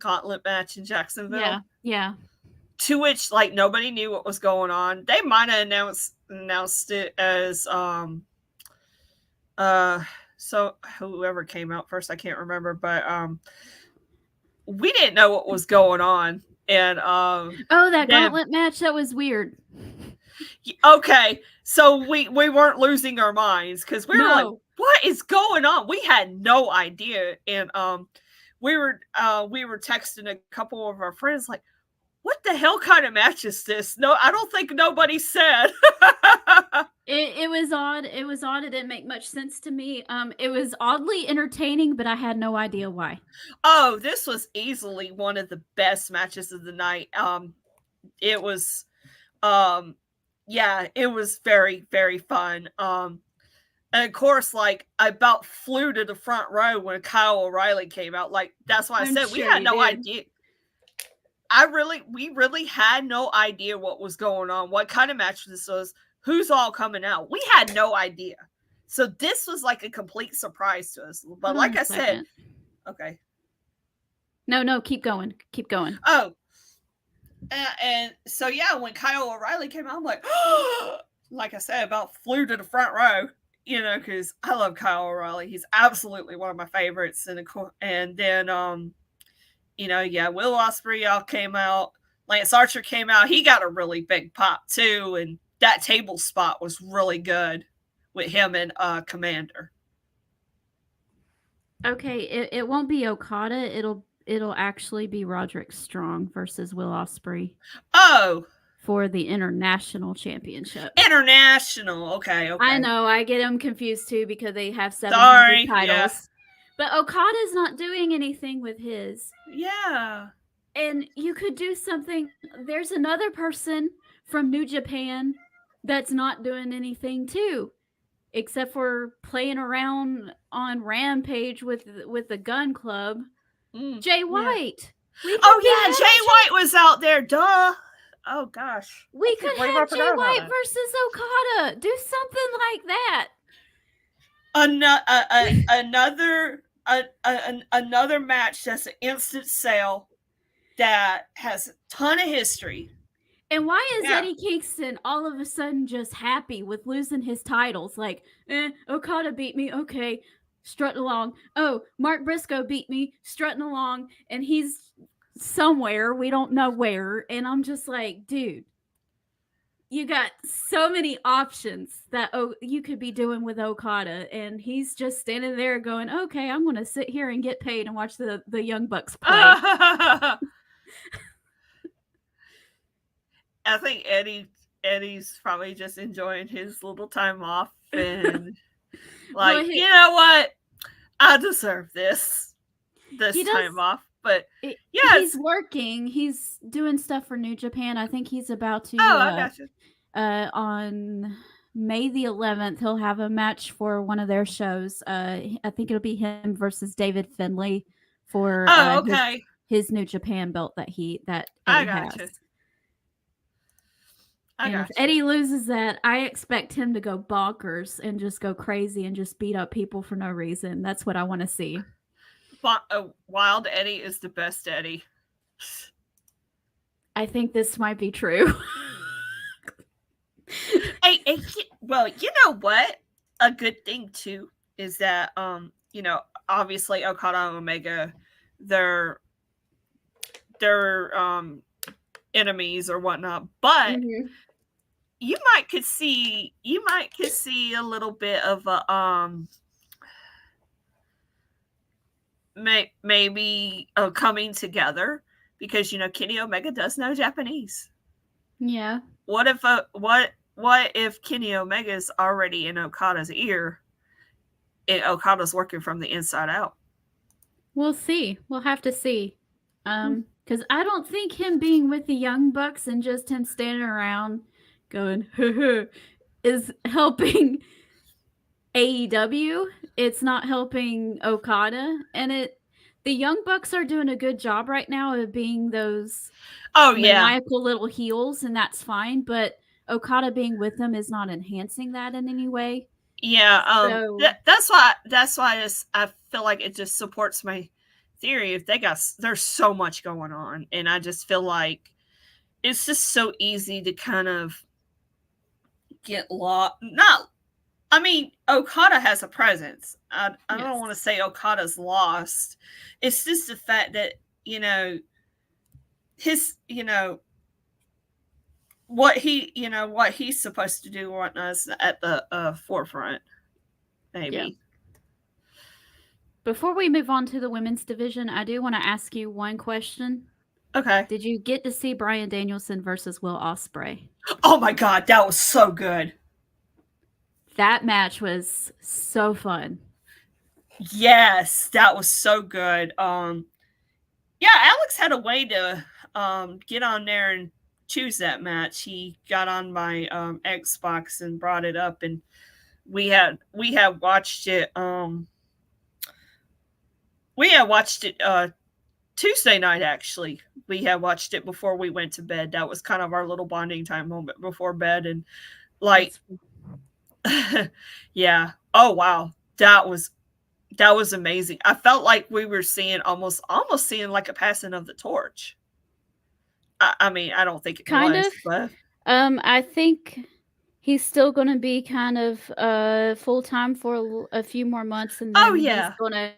Speaker 1: gauntlet match in Jacksonville.
Speaker 2: Yeah.
Speaker 1: To which, like, nobody knew what was going on. They might have announced it as so whoever came out first, I can't remember, but we didn't know what was going on. And
Speaker 2: that gauntlet match, that was weird.
Speaker 1: Okay, so we weren't losing our minds because we were like, what is going on? We had no idea. And we were texting a couple of our friends like, what the hell kind of match is this? No, I don't think nobody said.
Speaker 2: It was odd. It didn't make much sense to me. It was oddly entertaining, but I had no idea why.
Speaker 1: Oh, this was easily one of the best matches of the night. It was it was very, very fun. And of course, like, I about flew to the front row when Kyle O'Reilly came out. Like, that's why I said we had no idea. We really had no idea what was going on, what kind of match this was, who's all coming out. We had no idea. So this was like a complete surprise to us. But
Speaker 2: Hold
Speaker 1: like
Speaker 2: on a
Speaker 1: I said,
Speaker 2: second.
Speaker 1: okay.
Speaker 2: No, keep going. Keep going.
Speaker 1: Oh, and so yeah, when Kyle O'Reilly came out, I'm like, like I said, about flew to the front row, you know, because I love Kyle O'Reilly. He's absolutely one of my favorites. And then, you know, yeah, Will Ospreay all came out. Lance Archer came out. He got a really big pop too, and that table spot was really good with him and Commander.
Speaker 2: Okay, it won't be Okada. It'll actually be Roderick Strong versus Will Ospreay.
Speaker 1: Oh,
Speaker 2: for the international championship.
Speaker 1: International, okay.
Speaker 2: I know, I get them confused too because they have 700 titles. Yeah. But Okada's not doing anything with his.
Speaker 1: Yeah.
Speaker 2: And you could do something. There's another person from New Japan that's not doing anything too, except for playing around on Rampage with the Gun Club. Jay White.
Speaker 1: Yeah. Oh yeah, Jay White was out there. Duh. Oh gosh.
Speaker 2: We could have Jay White versus Okada. Do something like that.
Speaker 1: Another match that's an instant sale that has a ton of history.
Speaker 2: And why is Eddie Kingston all of a sudden just happy with losing his titles? Like, Okada beat me, okay, strutting along. Oh, Mark Briscoe beat me, strutting along, and he's somewhere, we don't know where. And I'm just like, dude, you got so many options that you could be doing with Okada, and he's just standing there going, okay, I'm going to sit here and get paid and watch the Young Bucks play.
Speaker 1: I think Eddie's probably just enjoying his little time off and like, you know what? I deserve this time off. But yeah,
Speaker 2: he's working. He's doing stuff for New Japan. I think he's about to.
Speaker 1: I gotcha.
Speaker 2: On May the 11th, he'll have a match for one of their shows. I think it'll be him versus David Finlay for his New Japan belt that Eddie has. If Eddie loses that, I expect him to go bonkers and just go crazy and just beat up people for no reason. That's what I want to see.
Speaker 1: Wild Eddie is the best Eddie.
Speaker 2: I think this might be true.
Speaker 1: Well, you know what? A good thing too is that you know, obviously Okada and Omega, they're enemies or whatnot, but you might could see a little bit of a maybe coming together, because you know Kenny Omega does know Japanese.
Speaker 2: Yeah.
Speaker 1: What if Kenny Omega is already in Okada's ear and Okada's working from the inside out?
Speaker 2: We'll see. We'll have to see. Because I don't think him being with the Young Bucks and just him standing around going is helping AEW. It's not helping Okada, and the Young Bucks are doing a good job right now of being those maniacal little heels, and that's fine. But Okada being with them is not enhancing that in any way.
Speaker 1: Yeah, that's why I feel like it just supports my theory. If there's so much going on, and I just feel like it's just so easy to kind of get lost. I mean, Okada has a presence. I don't want to say Okada's lost. It's just the fact that, you know, what he's supposed to do is at the forefront, maybe. Yeah.
Speaker 2: Before we move on to the women's division, I do want to ask you one question.
Speaker 1: Okay.
Speaker 2: Did you get to see Bryan Danielson versus Will Ospreay?
Speaker 1: Oh my God, that was so good.
Speaker 2: That match was so fun.
Speaker 1: Yes, that was so good. Yeah, Alex had a way to get on there and choose that match. He got on my Xbox and brought it up, and we had watched it. We had watched it Tuesday night. Actually, we had watched it before we went to bed. That was kind of our little bonding time moment before bed, and like. Yeah. Oh wow. That was amazing. I felt like we were seeing almost seeing like a passing of the torch. I mean, I don't think it
Speaker 2: Kind
Speaker 1: was,
Speaker 2: of.
Speaker 1: but
Speaker 2: I think he's still gonna be kind of full-time for a few more months, and
Speaker 1: oh
Speaker 2: then he's
Speaker 1: yeah.
Speaker 2: gonna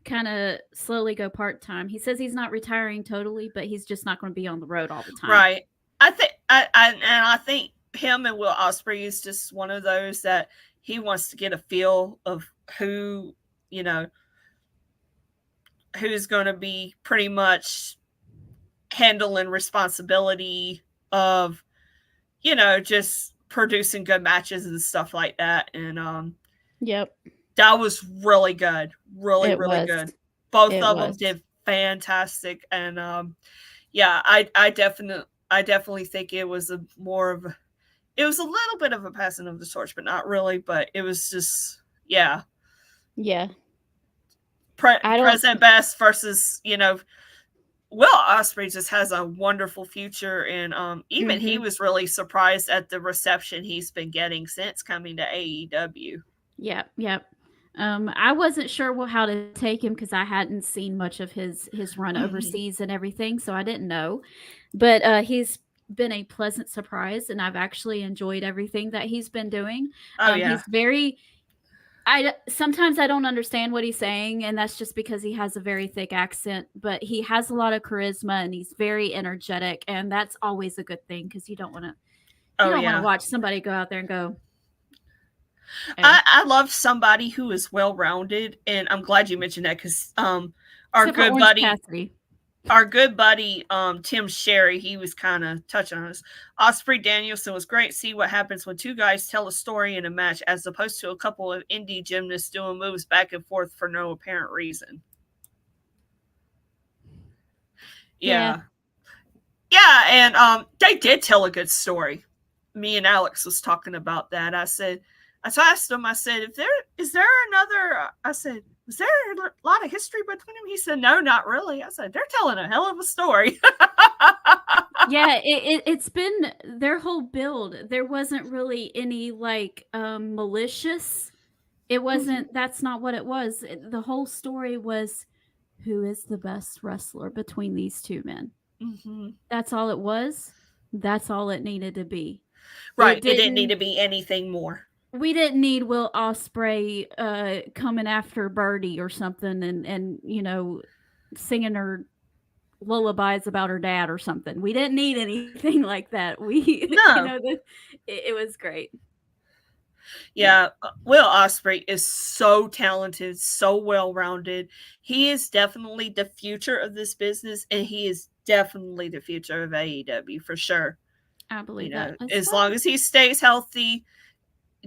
Speaker 2: kinda slowly go part-time. He says he's not retiring totally, but he's just not gonna be on the road all the time.
Speaker 1: Right. I think I think him and Will Ospreay is just one of those that he wants to get a feel of who, you know, who's going to be pretty much handling responsibility of, you know, just producing good matches and stuff like that. And
Speaker 2: Yep.
Speaker 1: that was really good. Really,
Speaker 2: It
Speaker 1: really
Speaker 2: was.
Speaker 1: good. Both
Speaker 2: It
Speaker 1: of them
Speaker 2: was.
Speaker 1: did fantastic. And yeah, I definitely think it was a more of it was a little bit of a passing of the torch, but not really. But it was just, yeah.
Speaker 2: Yeah.
Speaker 1: I don't President Best versus, you know, Will Ospreay just has a wonderful future, and even he was really surprised at the reception he's been getting since coming to AEW.
Speaker 2: Yep, yep. I wasn't sure how to take him because I hadn't seen much of his run overseas and everything, so I didn't know. But he's been a pleasant surprise, and I've actually enjoyed everything that he's been doing.
Speaker 1: Oh yeah.
Speaker 2: He's very. Sometimes I don't understand what he's saying, and that's just because he has a very thick accent, but he has a lot of charisma and he's very energetic, and that's always a good thing because you don't want to watch somebody go out there and go.
Speaker 1: I love somebody who is well rounded, and I'm glad you mentioned that because our good buddy Tim Sherry, he was kind of touching on us. Ospreay Danielson was great. See what happens when two guys tell a story in a match, as opposed to a couple of indie gymnasts doing moves back and forth for no apparent reason. Yeah, and they did tell a good story. Me and Alex was talking about that. I asked him, I said, is there another, I said, was there a lot of history between them? He said, no, not really. I said, they're telling a hell of a story.
Speaker 2: Yeah, it's been their whole build. There wasn't really any like malicious. It wasn't, that's not what it was. The whole story was, who is the best wrestler between these two men? That's all it was. That's all it needed to be.
Speaker 1: Right. It didn't need to be anything more.
Speaker 2: We didn't need Will Ospreay coming after Birdie or something and you know, singing her lullabies about her dad or something. We didn't need anything like that. You know, it was great.
Speaker 1: Yeah, Will Ospreay is so talented, so well-rounded. He is definitely the future of this business, and he is definitely the future of AEW for sure.
Speaker 2: I believe
Speaker 1: that. As long as he stays healthy,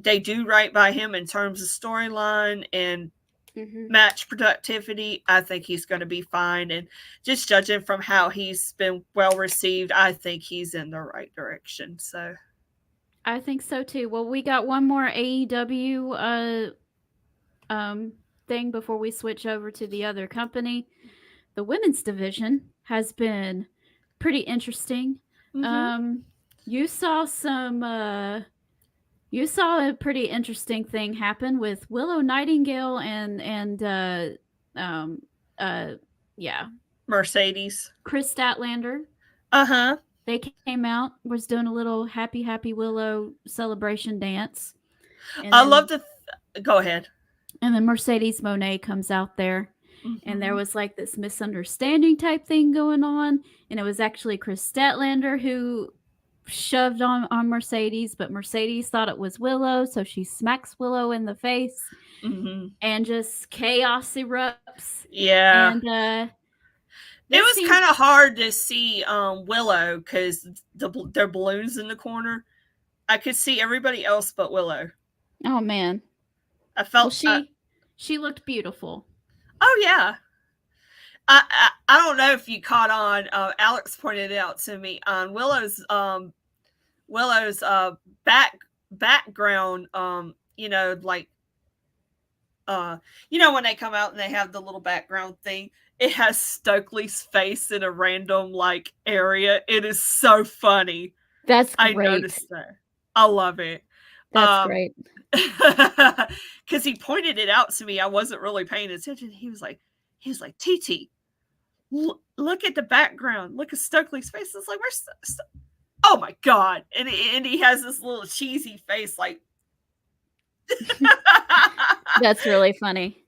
Speaker 1: they do right by him in terms of storyline and match productivity. I think he's going to be fine. And just judging from how he's been well received, I think he's in the right direction. So
Speaker 2: I think so too. Well, we got one more AEW thing before we switch over to the other company. The women's division has been pretty interesting. You saw a pretty interesting thing happen with Willow Nightingale and
Speaker 1: Mercedes.
Speaker 2: Chris Statlander. They came out, was doing a little Happy Happy Willow celebration dance.
Speaker 1: I love to go ahead.
Speaker 2: And then Mercedes Moné comes out there. And there was like this misunderstanding type thing going on. And it was actually Chris Statlander who shoved on Mercedes, but Mercedes thought it was Willow, so she smacks Willow in the face, and just chaos erupts.
Speaker 1: Yeah,
Speaker 2: and
Speaker 1: it was kind of hard to see Willow because their balloons in the corner. I could see everybody else but Willow.
Speaker 2: Oh man,
Speaker 1: I felt
Speaker 2: she looked beautiful.
Speaker 1: Oh yeah. I don't know if you caught on. Alex pointed it out to me on Willow's background. You know, like you know when they come out and they have the little background thing. It has Stokely's face in a random like area. It is so funny.
Speaker 2: That's great.
Speaker 1: I noticed that. I love it.
Speaker 2: That's great.
Speaker 1: Because he pointed it out to me. I wasn't really paying attention. He was like, TT, look at the background. Look at Stokely's face. It's like, where's oh my God. And he has this little cheesy face like.
Speaker 2: That's really funny.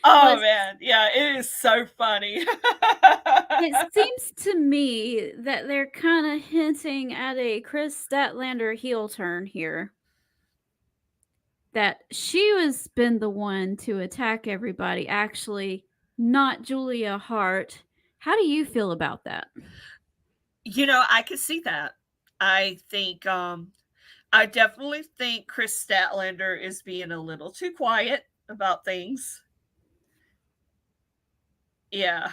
Speaker 1: Oh, man. Yeah, it is so funny.
Speaker 2: It seems to me that they're kind of hinting at a Chris Statlander heel turn here. That she was been the one to attack everybody, actually, not Julia Hart. How do you feel about that?
Speaker 1: I could see that. I think, I definitely think Chris Statlander is being a little too quiet about things. Yeah.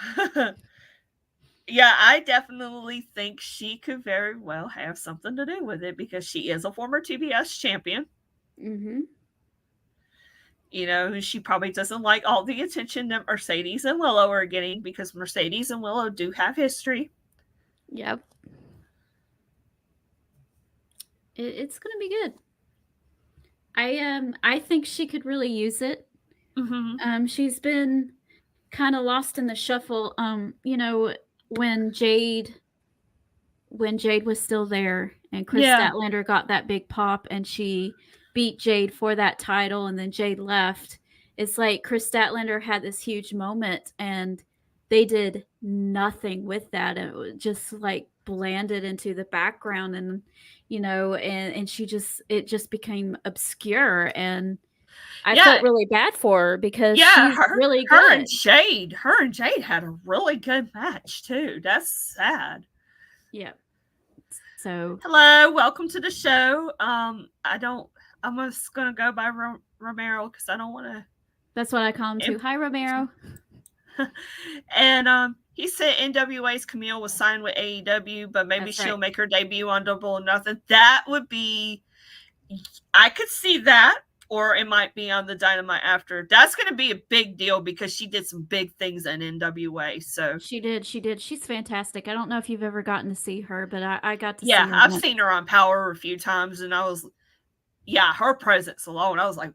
Speaker 1: Yeah, I definitely think she could very well have something to do with it because she is a former TBS champion.
Speaker 2: Mm-hmm.
Speaker 1: She probably doesn't like all the attention that Mercedes and Willow are getting because Mercedes and Willow do have history.
Speaker 2: Yep. It's going to be good. I think she could really use it.
Speaker 1: Mm-hmm.
Speaker 2: She's been kind of lost in the shuffle. When Jade was still there and Chris Statlander got that big pop and she beat Jade for that title and then Jade left, it's like Chris Statlander had this huge moment and they did nothing with that. It was just like blanded into the background and and it just became obscure, and I felt really bad for her because she's really good.
Speaker 1: Her and Jade had a really good match too. That's sad.
Speaker 2: Yeah. So
Speaker 1: hello, welcome to the show. I'm just gonna go by Romero because I don't want to.
Speaker 2: That's what I call him too. Hi, Romero.
Speaker 1: And he said NWA's Camille was signed with AEW, but maybe she'll make her debut on Double or Nothing. That would be, I could see that, or it might be on the Dynamite after. That's going to be a big deal because she did some big things in NWA. So
Speaker 2: she did. She's fantastic. I don't know if you've ever gotten to see her, but I got to see
Speaker 1: her. Yeah, I've seen her on Power a few times, and her presence alone, I was like,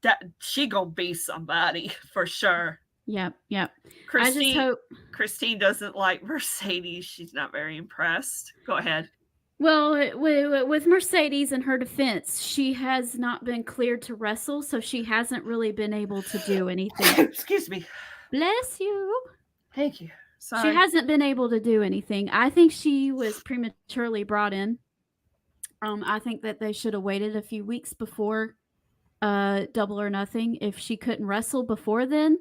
Speaker 1: that she gonna be somebody for sure.
Speaker 2: Yep.
Speaker 1: I just hope Christine doesn't like Mercedes. She's not very impressed. Go ahead.
Speaker 2: Well, with Mercedes, in her defense, she has not been cleared to wrestle, so she hasn't really been able to do anything.
Speaker 1: Excuse me.
Speaker 2: Bless you.
Speaker 1: Thank you. Sorry.
Speaker 2: She hasn't been able to do anything. I think she was prematurely brought in. I think that they should have waited a few weeks before Double or Nothing. If she couldn't wrestle before then,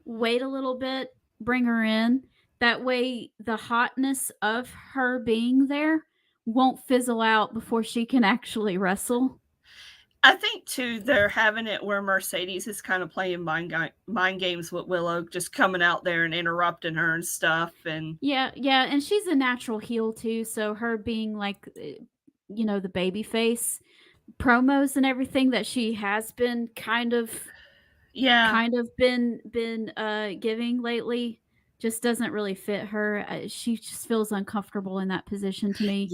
Speaker 2: wait a little bit, bring her in. That way the hotness of her being there won't fizzle out before she can actually wrestle.
Speaker 1: I think too they're having it where Mercedes is kind of playing mind games with Willow, just coming out there and interrupting her and stuff. And
Speaker 2: yeah, and she's a natural heel too, so her being like the baby face promos and everything that she has been kind of been giving lately just doesn't really fit her. She just feels uncomfortable in that position to me.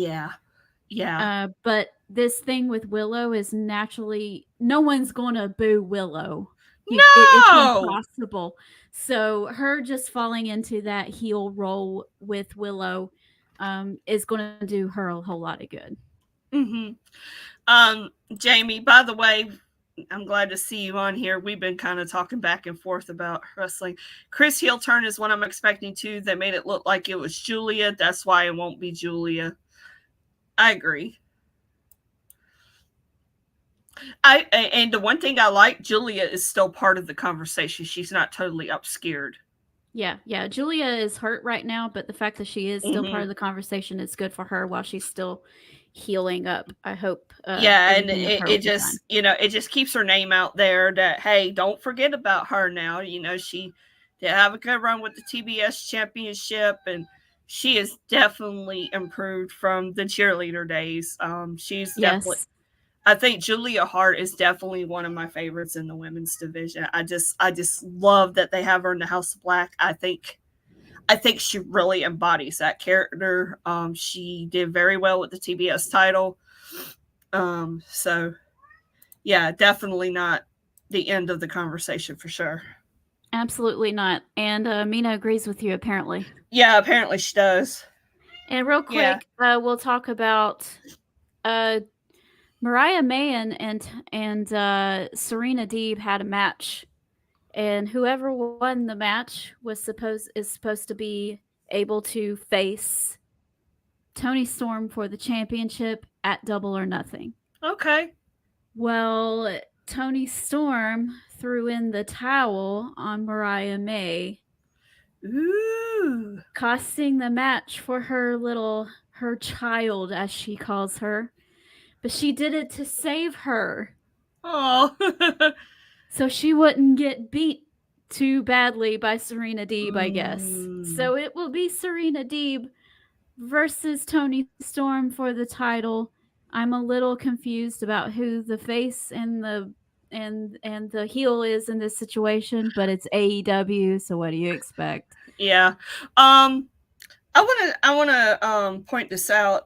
Speaker 1: Yeah.
Speaker 2: But this thing with Willow is naturally, no one's going to boo Willow.
Speaker 1: No!
Speaker 2: It's impossible. So her just falling into that heel role with Willow is going to do her a whole lot of good.
Speaker 1: Mm-hmm. Jamie, by the way, I'm glad to see you on here. We've been kind of talking back and forth about wrestling. Chris heel turn is what I'm expecting too. They made it look like it was Julia. That's why it won't be Julia. I agree. And the one thing I like, Julia is still part of the conversation. She's not totally obscured.
Speaker 2: Yeah. Julia is hurt right now, but the fact that she is still part of the conversation is good for her while she's still healing up. I hope.
Speaker 1: And it just, it just keeps her name out there that, hey, don't forget about her now. She did have a good run with the TBS championship, and she is definitely improved from the cheerleader days. She's definitely, I think Julia Hart is definitely one of my favorites in the women's division. I just love that they have her in the House of Black. I think she really embodies that character. She did very well with the TBS title. So yeah, definitely not the end of the conversation for sure.
Speaker 2: Absolutely not. And Mina agrees with you, apparently.
Speaker 1: Yeah, apparently she does.
Speaker 2: And real quick, we'll talk about Mariah May and Serena Deeb had a match, and whoever won the match is supposed to be able to face Toni Storm for the championship at Double or Nothing.
Speaker 1: Okay.
Speaker 2: Well, Toni Storm threw in the towel on Mariah May.
Speaker 1: Ooh.
Speaker 2: Costing the match for her child, as she calls her. But she did it to save her.
Speaker 1: Oh.
Speaker 2: So she wouldn't get beat too badly by Serena Deeb, I guess. So it will be Serena Deeb versus Toni Storm for the title. I'm a little confused about who the face and the heel is in this situation, but it's AEW, so what do you expect?
Speaker 1: Yeah. I want to point this out.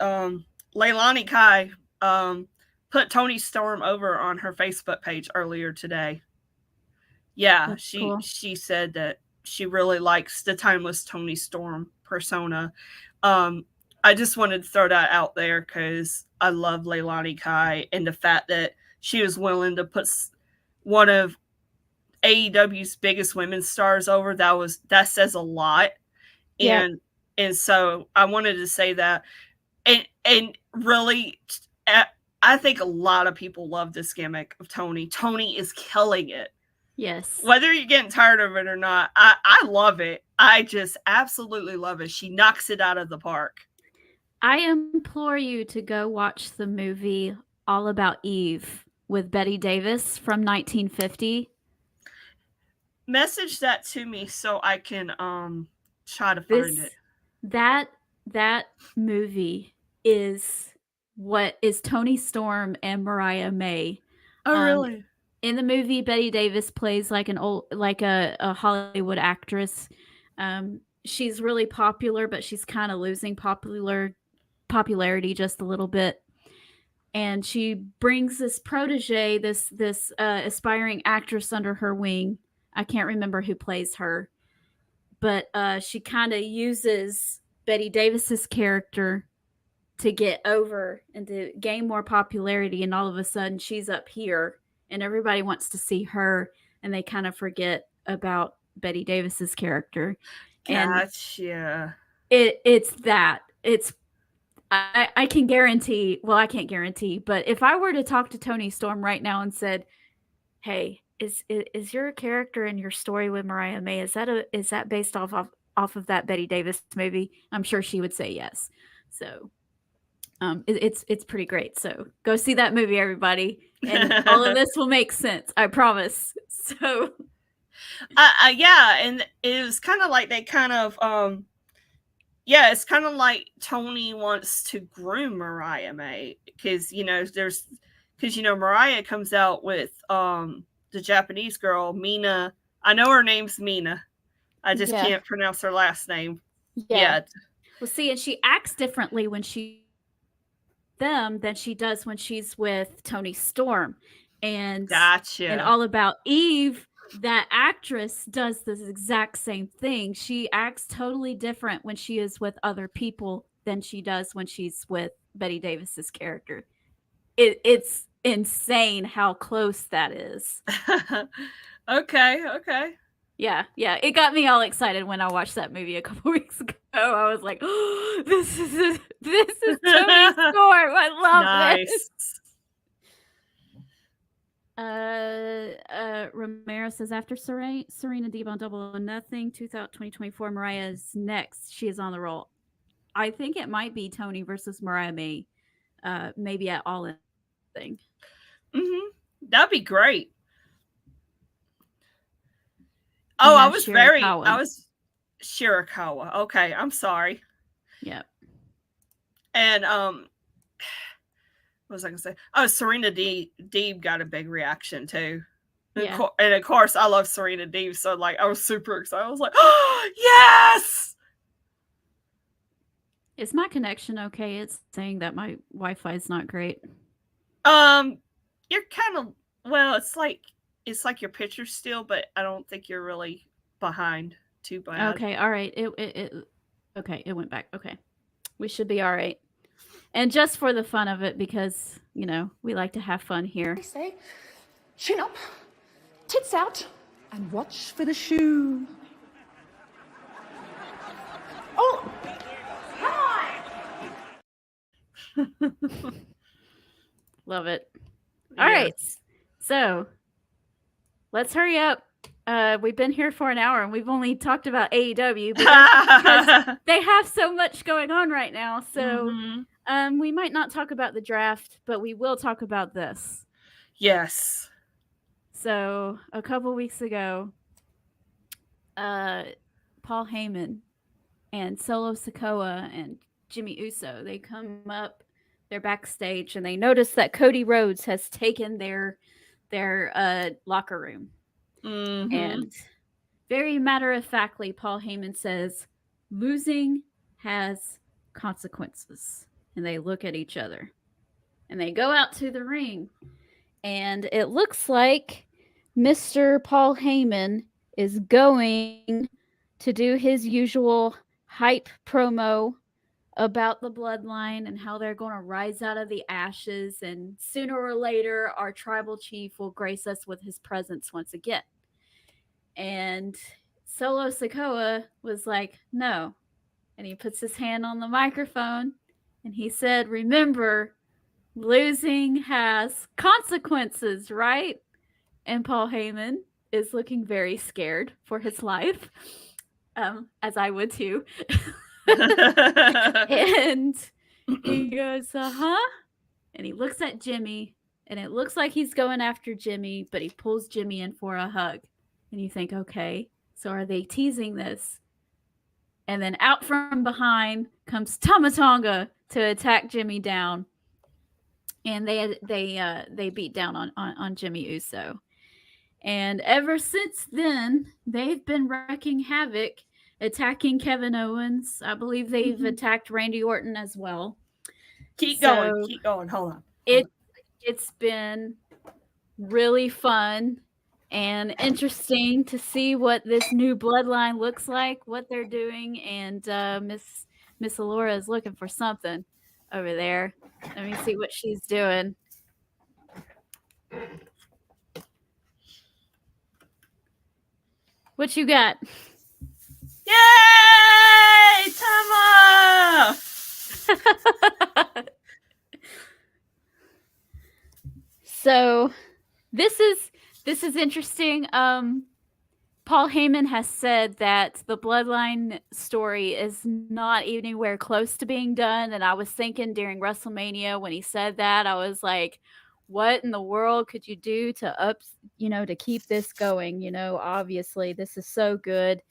Speaker 1: Leilani Kai put Toni Storm over on her Facebook page earlier today. Yeah,
Speaker 2: That's
Speaker 1: she
Speaker 2: cool.
Speaker 1: she said that she really likes the timeless Toni Storm persona. I just wanted to throw that out there because I love Leilani Kai, and the fact that she was willing to put one of AEW's biggest women's stars over, that says a lot.
Speaker 2: Yep.
Speaker 1: And so I wanted to say that, and really, I think a lot of people love this gimmick of Toni. Toni is killing it.
Speaker 2: Yes.
Speaker 1: Whether you're getting tired of it or not, I love it. I just absolutely love it. She knocks it out of the park.
Speaker 2: I implore you to go watch the movie All About Eve with Bette Davis from 1950.
Speaker 1: Message that to me so I can try to find it.
Speaker 2: That movie is what is Toni Storm and Mariah May.
Speaker 1: Oh, really?
Speaker 2: In the movie, Bette Davis plays like a Hollywood actress. She's really popular, but she's kind of losing popularity just a little bit. And she brings this protege, this aspiring actress under her wing. I can't remember who plays her, but she kind of uses Bette Davis's character to get over and to gain more popularity. And all of a sudden, she's up here, and everybody wants to see her, and they kind of forget about Bette Davis's character.
Speaker 1: Gotcha.
Speaker 2: And I can guarantee, well, I can't guarantee, but if I were to talk to Toni Storm right now and said, hey, is your character in your story with Mariah May, is that based off of that Bette Davis movie? I'm sure she would say yes. So it's pretty great. So go see that movie, everybody, and all of this will make sense. I promise. So
Speaker 1: yeah, and it was kind of like they kind of yeah, it's kind of like Toni wants to groom Mariah May because Mariah comes out with the Japanese girl Mina. I know her name's Mina. I just can't pronounce her last name yet.
Speaker 2: Well, see, and she acts differently when she than she does when she's with Toni Storm. And
Speaker 1: gotcha.
Speaker 2: And All About Eve, that actress does the exact same thing. She acts totally different when she is with other people than she does when she's with Bette Davis's character. It's insane how close that is.
Speaker 1: Okay.
Speaker 2: Yeah. It got me all excited when I watched that movie a couple weeks ago. I was like, oh, this is Toni Storm. I love this. Romero says after Serena Deeb on Double or Nothing, 2024, Mariah is next. She is on the roll. I think it might be Toni versus Mariah May, maybe at All In thing.
Speaker 1: That'd be great. Oh, I was Shirakawa. Okay, I'm sorry.
Speaker 2: Yep.
Speaker 1: And what was I gonna say? Oh, Serena Deeb got a big reaction too.
Speaker 2: Yeah.
Speaker 1: And of course, I love Serena Deeb, so like I was super excited. I was like, oh, yes!
Speaker 2: Is my connection okay? It's saying that my Wi-Fi is not great.
Speaker 1: You're kind of, well, it's like your picture's still, but I don't think you're really behind too bad.
Speaker 2: Okay, all right. Okay, it went back. Okay. We should be all right. And just for the fun of it, because, we like to have fun here.
Speaker 5: I say, chin up, tits out, and watch for the shoe. Oh, come on!
Speaker 2: Love it. All right. So, let's hurry up. We've been here for an hour and we've only talked about AEW because they have so much going on right now. So, we might not talk about the draft, but we will talk about this.
Speaker 1: Yes.
Speaker 2: So, a couple weeks ago, Paul Heyman and Solo Sikoa and Jimmy Uso, they come up, they're backstage, and they notice that Cody Rhodes has taken their locker room. And very matter-of-factly, Paul Heyman says, losing has consequences. And they look at each other. And they go out to the ring. And it looks like Mr. Paul Heyman is going to do his usual hype promo about the bloodline and how they're going to rise out of the ashes. And sooner or later, our tribal chief will grace us with his presence once again. And Solo Sikoa was like, no. And he puts his hand on the microphone and he said, remember, losing has consequences, right? And Paul Heyman is looking very scared for his life, as I would too. And he goes, and he looks at Jimmy, and it looks like he's going after Jimmy, but he pulls Jimmy in for a hug. And you think, okay, so are they teasing this? And then out from behind comes Tama Tonga to attack Jimmy down. And they beat down on Jimmy Uso. And ever since then, they've been wreaking havoc, attacking Kevin Owens. I believe they've attacked Randy Orton as well.
Speaker 1: Keep going. Hold on.
Speaker 2: It's been really fun and interesting to see what this new bloodline looks like, what they're doing, and Miss Alora is looking for something over there. Let me see what she's doing. What you got?
Speaker 1: Yay! Tama!
Speaker 2: So this is interesting. Paul Heyman has said that the bloodline story is not anywhere close to being done. And I was thinking during WrestleMania when he said that, I was like, what in the world could you do to to keep this going? Obviously this is so good.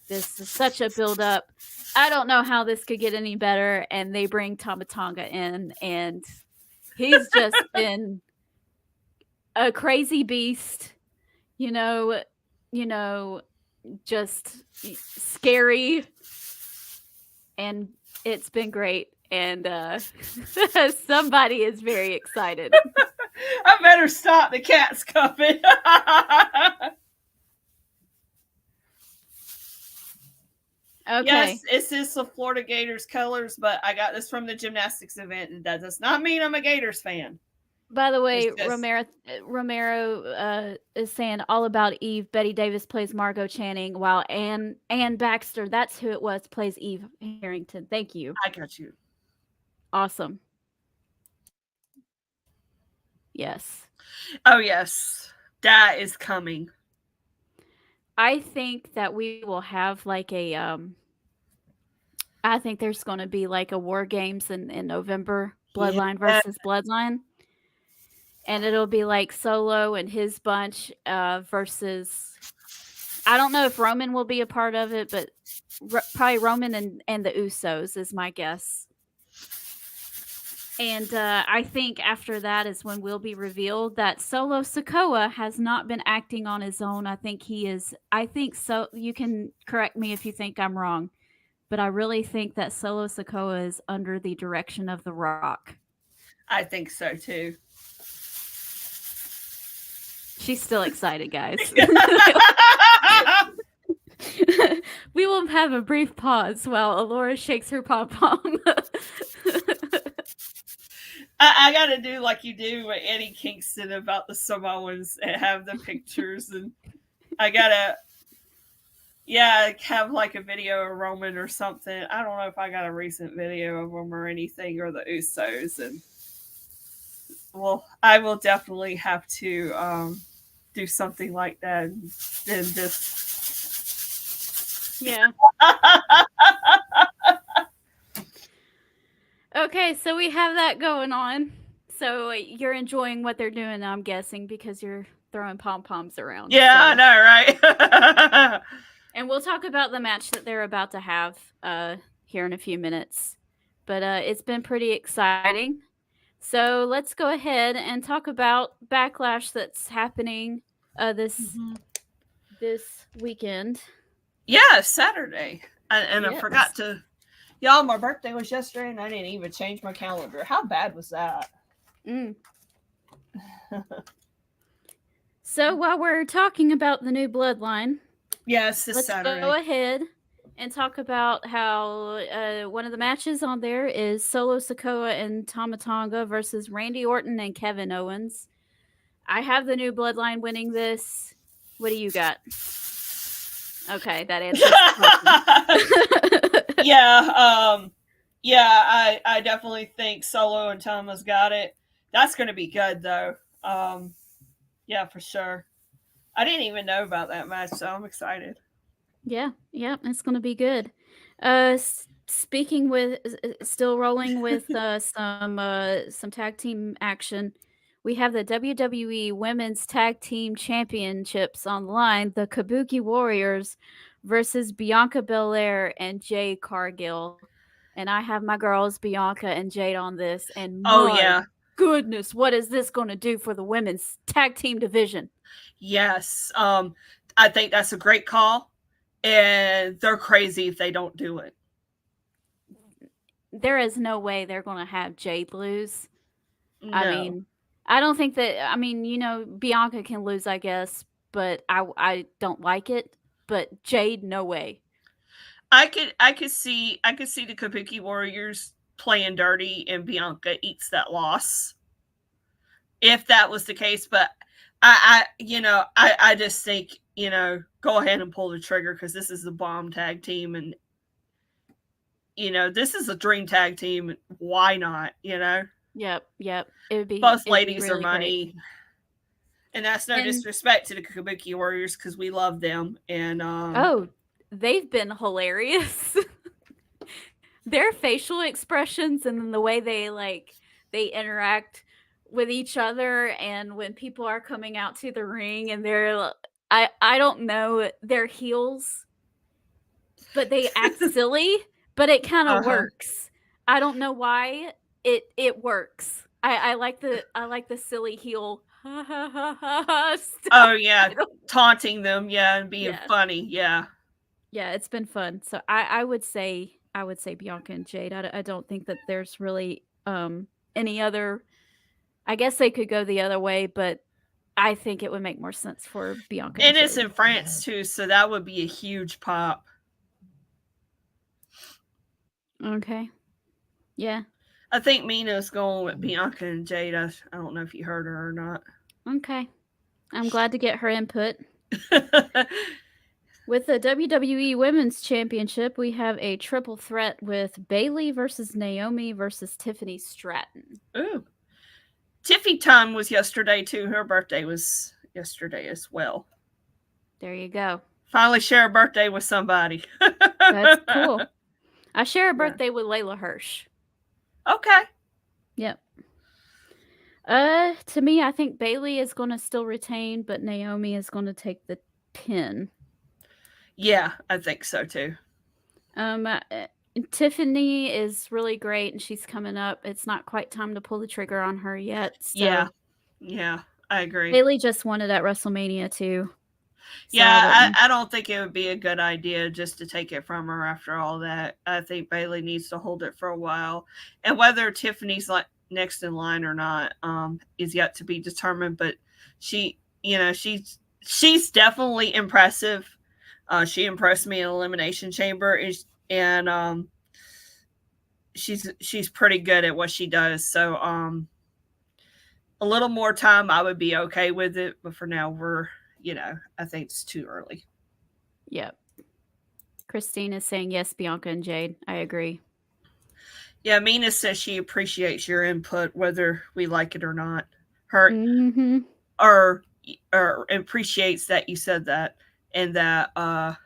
Speaker 2: This is such a build up. I don't know how this could get any better. And they bring Tama Tonga in, and he's just been a crazy beast, just scary, and it's been great. And somebody is very excited.
Speaker 1: I better stop. The cat's coming.
Speaker 2: Okay.
Speaker 1: Yes, this is the Florida Gators colors, but I got this from the gymnastics event, and that does not mean I'm a Gators fan.
Speaker 2: By the way, Romero is saying all about Eve. Betty Davis plays Margot Channing, while Ann Baxter, that's who it was, plays Eve Harrington. Thank you.
Speaker 1: I got you.
Speaker 2: Awesome. Yes.
Speaker 1: Oh, yes. That is coming.
Speaker 2: I think that we will have like I think there's going to be like a War Games in November, Bloodline versus Bloodline. And it'll be like Solo and his bunch versus, I don't know if Roman will be a part of it, but probably Roman and the Usos is my guess. And I think after that is when we'll be revealed that Solo Sikoa has not been acting on his own. I think so. You can correct me if you think I'm wrong, but I really think that Solo Sikoa is under the direction of The Rock.
Speaker 1: I think so too.
Speaker 2: She's still excited, guys. We will have a brief pause while Alora shakes her pom-pom.
Speaker 1: I gotta do like you do with Eddie Kingston about the Samoans and have the pictures, and I gotta, have like a video of Roman or something. I don't know if I got a recent video of them or anything, or the Usos, and well, I will definitely have to do something like that and just.
Speaker 2: Yeah. Okay, so we have that going on. So you're enjoying what they're doing, I'm guessing, because you're throwing pom-poms around.
Speaker 1: Yeah,
Speaker 2: so.
Speaker 1: I know, right?
Speaker 2: And we'll talk about the match that they're about to have here in a few minutes. But it's been pretty exciting. So let's go ahead and talk about Backlash that's happening this weekend.
Speaker 1: Yeah, Saturday. And
Speaker 2: Yes.
Speaker 1: I forgot to... Y'all, my birthday was yesterday, and I didn't even change my calendar. How bad was that?
Speaker 2: So while we're talking about the new bloodline...
Speaker 1: Yes, this
Speaker 2: let's
Speaker 1: Saturday.
Speaker 2: Go ahead and talk about how one of the matches on there is Solo Sikoa and Tama Tonga versus Randy Orton and Kevin Owens. I have the new bloodline winning this. What do you got? Okay, that answers the question.
Speaker 1: I definitely think Solo and Tama's got it. That's going to be good, though. Yeah, for sure. I didn't even know about that match, so I'm excited.
Speaker 2: Yeah, it's going to be good. Still rolling with some tag team action. We have the WWE Women's Tag Team Championships on the line. The Kabuki Warriors versus Bianca Belair and Jade Cargill. And I have my girls Bianca and Jade on this. And goodness, what is this going to do for the women's tag team division?
Speaker 1: Yes, I think that's a great call. And they're crazy if they don't do it.
Speaker 2: There is no way they're going to have Jade lose.
Speaker 1: No.
Speaker 2: I mean, I don't think that. I mean, Bianca can lose, I guess, but I don't like it. But Jade, no way.
Speaker 1: I could see the Kabuki Warriors playing dirty, and Bianca eats that loss. If that was the case, but I just think, go ahead and pull the trigger, because this is the bomb tag team, and this is a dream tag team. Why not? Yep.
Speaker 2: It would be.
Speaker 1: Both ladies
Speaker 2: really
Speaker 1: are money,
Speaker 2: great.
Speaker 1: and that's no disrespect to the Kabuki Warriors, because we love them. And
Speaker 2: they've been hilarious. Their facial expressions and then the way they interact with each other, and when people are coming out to the ring and they're I don't know, they're heels, but they act silly, but it kind of works. I don't know why it works. I like the silly heel.
Speaker 1: Oh yeah, taunting them, and being funny,
Speaker 2: Yeah, it's been fun. So I would say Bianca and Jade. I don't think that there's really any other. I guess they could go the other way, but I think it would make more sense for Bianca.
Speaker 1: And it's in France too, so that would be a huge pop.
Speaker 2: Okay. Yeah.
Speaker 1: I think Mina's going with Bianca and Jade. I don't know if you heard her or not.
Speaker 2: Okay. I'm glad to get her input. With the WWE Women's Championship, we have a triple threat with Bayley versus Naomi versus Tiffany Stratton.
Speaker 1: Ooh. Tiffy time was yesterday too. Her birthday was yesterday as well.
Speaker 2: There you go.
Speaker 1: Finally share a birthday with somebody.
Speaker 2: That's cool. I share a birthday with Layla Hirsch.
Speaker 1: Okay.
Speaker 2: Yep. To me, I think Bayley is going to still retain, but Naomi is going to take the pin.
Speaker 1: Yeah, I think so too.
Speaker 2: Tiffany is really great, and she's coming up. It's not quite time to pull the trigger on her yet. So.
Speaker 1: Yeah, I agree.
Speaker 2: Bayley just won it at WrestleMania too.
Speaker 1: So I don't think it would be a good idea just to take it from her after all that. I think Bayley needs to hold it for a while, and whether Tiffany's next in line or not is yet to be determined. But she she's definitely impressive. She impressed me in Elimination Chamber, and she's pretty good at what she does. So a little more time, I would be okay with it. But for now, I think it's too early.
Speaker 2: Yep. Christine is saying yes, Bianca and Jade. I agree.
Speaker 1: Yeah, Mina says she appreciates your input, whether we like it or not. Her or appreciates that you said that, and that her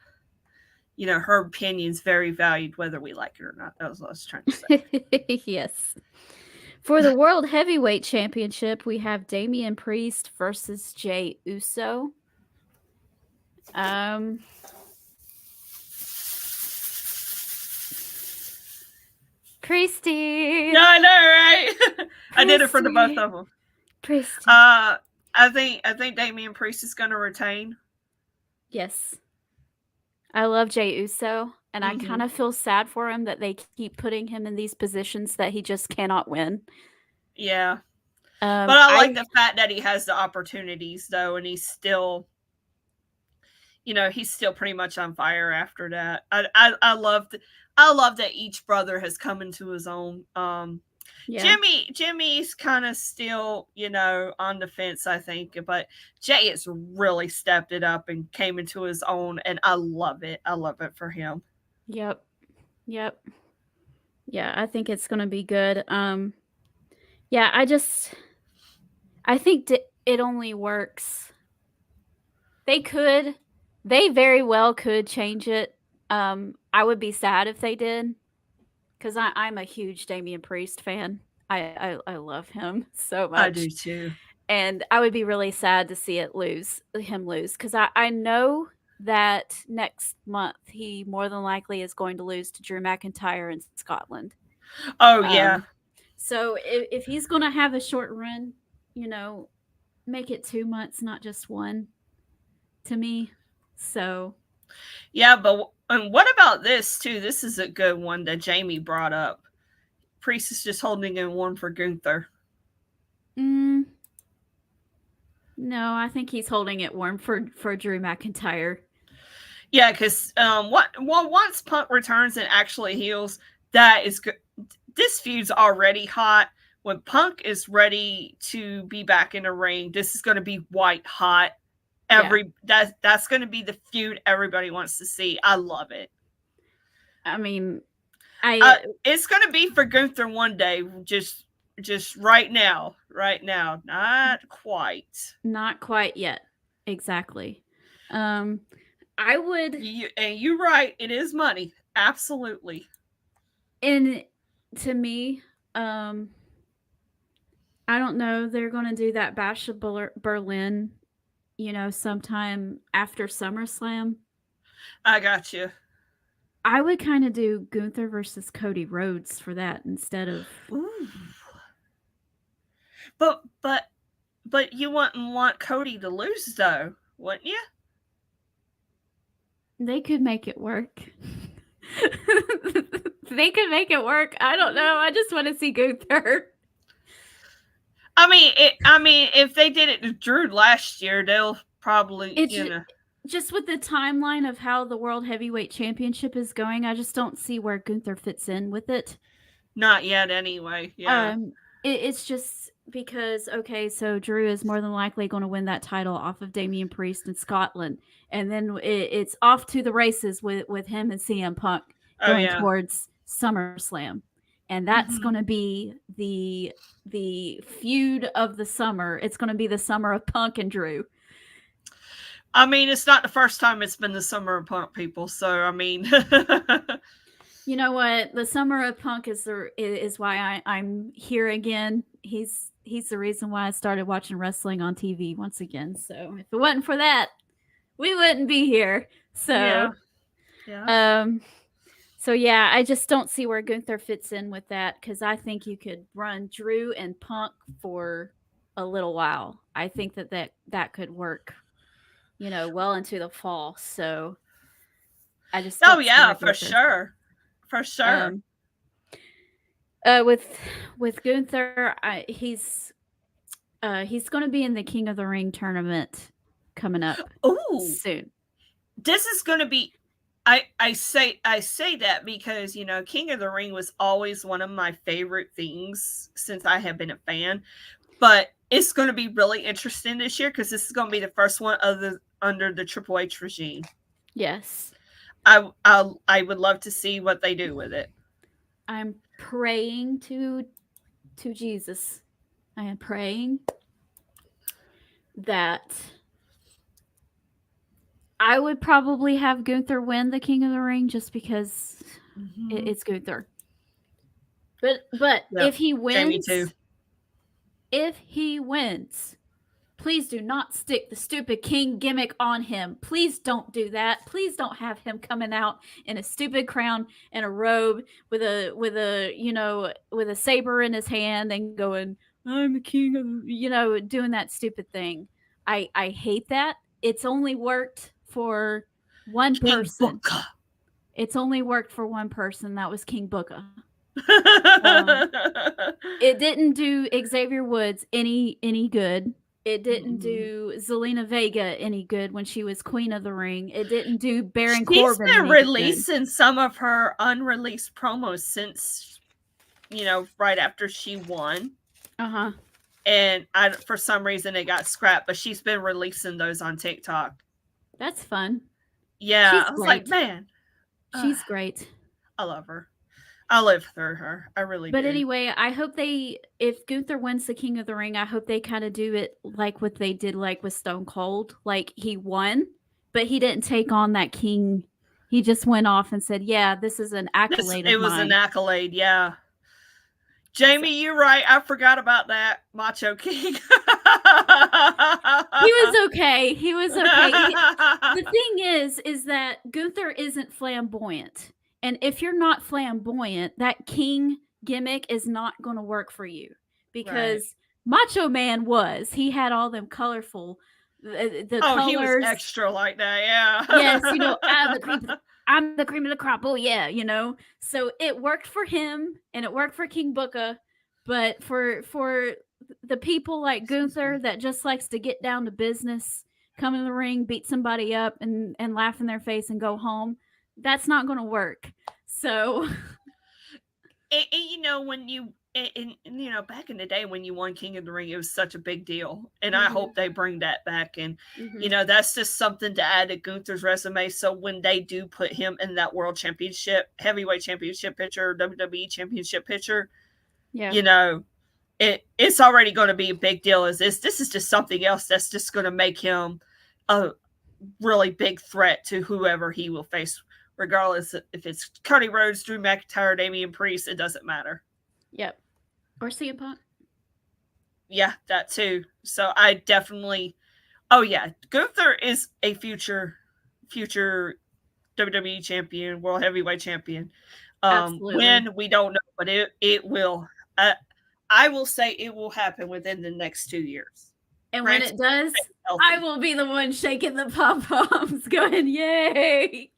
Speaker 1: opinion's very valued, whether we like it or not. That was what I was trying to say.
Speaker 2: Yes. For the World Heavyweight Championship, we have Damian Priest versus Jey Uso. Priesty.
Speaker 1: Yeah, I know, right? I did it for the both of them.
Speaker 2: Priesty.
Speaker 1: I think Damian Priest is going to retain.
Speaker 2: Yes. I love Jey Uso, and I kind of feel sad for him that they keep putting him in these positions that he just cannot win.
Speaker 1: Yeah. But I like the fact that he has the opportunities, though, and he's still, he's still pretty much on fire after that. I love that each brother has come into his own. Yeah. Jimmy's kind of still, on the fence, I think, but Jey has really stepped it up and came into his own, and I love it. I love it for him.
Speaker 2: Yep. Yeah, I think it's going to be good. Yeah, I think it only works. They very well could change it. I would be sad if they did, because I'm a huge Damian Priest fan. I love him so much.
Speaker 1: I do too.
Speaker 2: And I would be really sad to see him lose, because I know that next month he more than likely is going to lose to Drew McIntyre in Scotland.
Speaker 1: Oh, yeah.
Speaker 2: So if he's going to have a short run, make it 2 months, not just one, to me. So.
Speaker 1: Yeah, but and what about this, too? This is a good one that Jamie brought up. Priest is just holding it warm for Gunther.
Speaker 2: No, I think he's holding it warm for Drew McIntyre.
Speaker 1: Yeah, because once Punk returns and actually heals, that is good. This feud's already hot. When Punk is ready to be back in the ring, this is going to be white hot. That's going to be the feud everybody wants to see. I love it.
Speaker 2: I mean,
Speaker 1: it's going to be for Gunther one day. Just right now, not quite
Speaker 2: yet. Exactly. I would.
Speaker 1: And you're right. It is money. Absolutely.
Speaker 2: And to me, I don't know. They're going to do that Bash of Berlin, sometime after SummerSlam.
Speaker 1: I got you.
Speaker 2: I would kind of do Gunther versus Cody Rhodes for that instead of.
Speaker 1: Ooh. But you wouldn't want Cody to lose, though, wouldn't you?
Speaker 2: They could make it work. They could make it work. I don't know. I just want to see Gunther.
Speaker 1: I mean, if they did it to Drew last year, they'll probably,
Speaker 2: Just with the timeline of how the World Heavyweight Championship is going, I just don't see where Gunther fits in with it.
Speaker 1: Not yet, anyway. Yeah.
Speaker 2: It's just because, okay, so Drew is more than likely going to win that title off of Damian Priest in Scotland, and then it's off to the races with him and CM Punk going towards SummerSlam, and that's going to be the feud of the summer. It's going to be the summer of Punk and Drew.
Speaker 1: I mean, it's not the first time it's been the summer of Punk, people. So, I mean,
Speaker 2: you know what? The summer of Punk is why I'm here again. He's the reason why I started watching wrestling on TV once again. So, if it wasn't for that, we wouldn't be here. So, So yeah, I just don't see where Gunther fits in with that, because I think you could run Drew and Punk for a little while. I think that could work, well into the fall. So I just
Speaker 1: for sure.
Speaker 2: With Gunther, He's going to be in the King of the Ring tournament coming up soon.
Speaker 1: This is going to be. I say that because King of the Ring was always one of my favorite things since I have been a fan, but it's going to be really interesting this year because this is going to be the first one under the Triple H regime.
Speaker 2: Yes,
Speaker 1: I would love to see what they do with it.
Speaker 2: I'm praying to Jesus. I am praying that I would probably have Gunther win the King of the Ring just because it's Gunther. But
Speaker 1: Yeah,
Speaker 2: if he
Speaker 1: Jamie too.
Speaker 2: Please do not stick the stupid king gimmick on him. Please don't do that. Please don't have him coming out in a stupid crown and a robe with a saber in his hand and going, I'm the king of, doing that stupid thing. I hate that. It's only worked for one person. It's only worked for one person. That was King Booker. It didn't do Xavier Woods any good. It didn't do Zelina Vega any good when she was Queen of the Ring. It didn't do Baron Corbin.
Speaker 1: She's been releasing some of her unreleased promos since, right after she won. And for some reason it got scrapped, but she's been releasing those on TikTok.
Speaker 2: That's fun.
Speaker 1: Yeah, I was like, man,
Speaker 2: she's great.
Speaker 1: I love her. I live through her. I really do.
Speaker 2: But anyway, I hope if Gunther wins the King of the Ring, I hope they kind of do it like what they did like with Stone Cold. Like he won, but he didn't take on that king. He just went off and said, yeah, this is an accolade
Speaker 1: It was an accolade, yeah. Jamie, you're right. I forgot about that. Macho King.
Speaker 2: He was okay. The thing is that Gunther isn't flamboyant. And if you're not flamboyant, that king gimmick is not going to work for you because Macho Man was. He had all them colorful the colors.
Speaker 1: He was extra like that, yeah.
Speaker 2: Yes, I'm the cream of the crop. Oh yeah, So it worked for him and it worked for King Booker, but for the people like Gunther that just likes to get down to business, come in the ring, beat somebody up, and laugh in their face and go home. That's not going to work. So,
Speaker 1: when you, back in the day when you won King of the Ring, it was such a big deal. And I hope they bring that back. And, that's just something to add to Gunther's resume. So when they do put him in that world championship, heavyweight championship picture, WWE championship picture, it's already going to be a big deal. This is just something else that's just going to make him a really big threat to whoever he will face. Regardless if it's Cody Rhodes, Drew McIntyre, Damian Priest, it doesn't matter.
Speaker 2: Yep. Or CM Punk.
Speaker 1: Yeah, that too. So I definitely, Gunther is a future WWE champion, world heavyweight champion. When we don't know, but it will. I will say it will happen within the next 2 years.
Speaker 2: And when it does, I will be the one shaking the pom-poms, going, yay!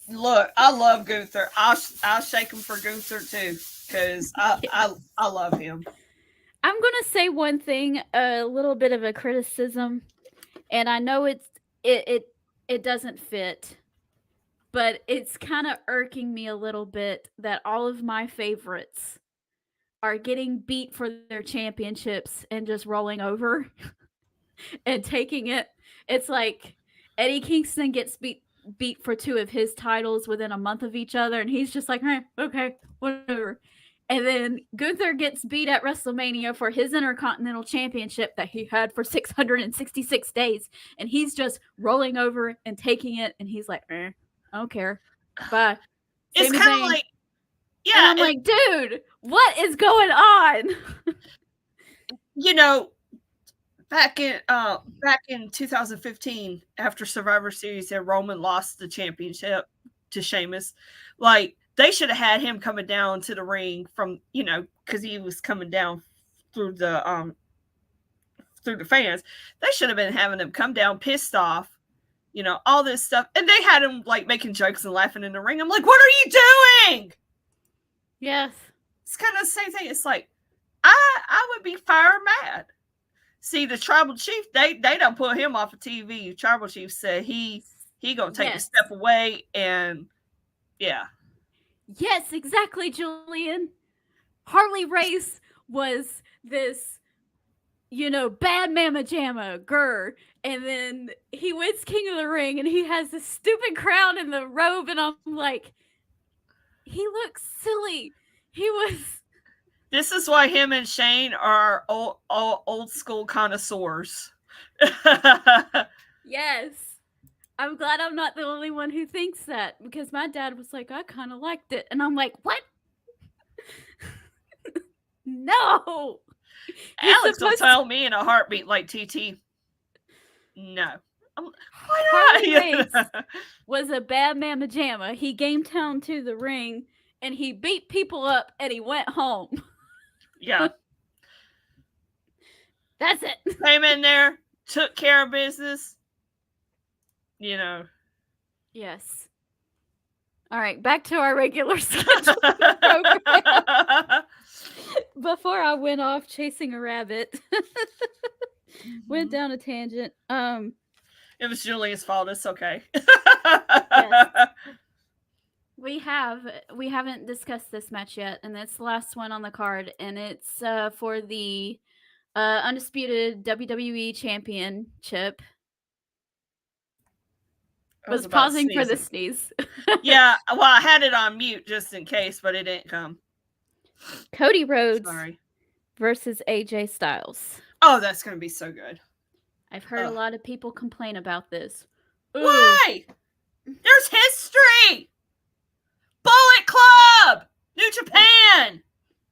Speaker 1: Look, I love Gunther. I'll shake him for Gunther too, because I love him.
Speaker 2: I'm gonna say one thing, a little bit of a criticism, and I know it doesn't fit, but it's kind of irking me a little bit that all of my favorites are getting beat for their championships and just rolling over and taking it. It's like Eddie Kingston gets beat for 2 of his titles within a month of each other, and he's just like, okay, whatever. And then Gunther gets beat at WrestleMania for his Intercontinental Championship that he had for 666 days, and he's just rolling over and taking it, and he's like, I don't care. Bye.
Speaker 1: It's kind of like,
Speaker 2: yeah. And I'm like, dude, what is going on?
Speaker 1: Back in 2015, after Survivor Series, and Roman lost the championship to Sheamus, like they should have had him coming down to the ring from, because he was coming down through the fans. They should have been having him come down pissed off, all this stuff, and they had him like making jokes and laughing in the ring. I'm like, what are you doing?
Speaker 2: Yes,
Speaker 1: it's kind of the same thing. It's like I would be fire mad. See, the tribal chief, they don't put him off of TV. Tribal chief said he gonna take a step away, and yeah.
Speaker 2: Yes, exactly, Julian. Harley Race was this, bad mamma jamma, grr. And then he wins King of the Ring, and he has this stupid crown and the robe, and I'm like, he looks silly. He was...
Speaker 1: This is why him and Shane are old school connoisseurs.
Speaker 2: Yes. I'm glad I'm not the only one who thinks that, because my dad was like, I kind of liked it. And I'm like, what? No.
Speaker 1: Alex will tell me in a heartbeat, like, TT, no. Why
Speaker 2: not? Was a bad mamma jamma. He game town to the ring, and he beat people up, and he went home.
Speaker 1: Yeah.
Speaker 2: That's it.
Speaker 1: Came in there, took care of business.
Speaker 2: Yes. All right, back to our regular schedule program. Before I went off chasing a rabbit. Went down a tangent.
Speaker 1: It was Julian's fault. It's okay.
Speaker 2: Yes. We haven't discussed this match yet, and it's the last one on the card, and it's for the undisputed WWE Championship. I was pausing for the sneeze.
Speaker 1: Yeah, well, I had it on mute just in case, but it didn't come.
Speaker 2: Cody Rhodes versus AJ Styles.
Speaker 1: Oh, that's going to be so good.
Speaker 2: I've heard a lot of people complain about this.
Speaker 1: Why? There's history! Bullet Club! New Japan!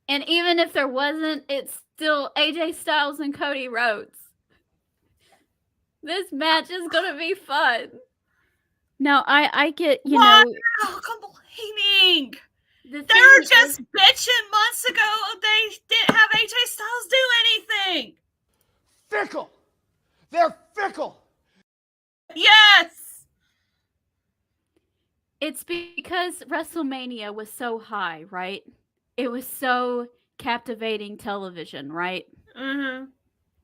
Speaker 2: And even if there wasn't, it's still AJ Styles and Cody Rhodes. This match is going to be fun. Now, I get,
Speaker 1: Why are you complaining? They were just bitching months ago. They didn't have AJ Styles do anything.
Speaker 3: Fickle. They're fickle.
Speaker 1: Yes.
Speaker 2: It's because WrestleMania was so high, right? It was so captivating television, right?
Speaker 1: Mm-hmm.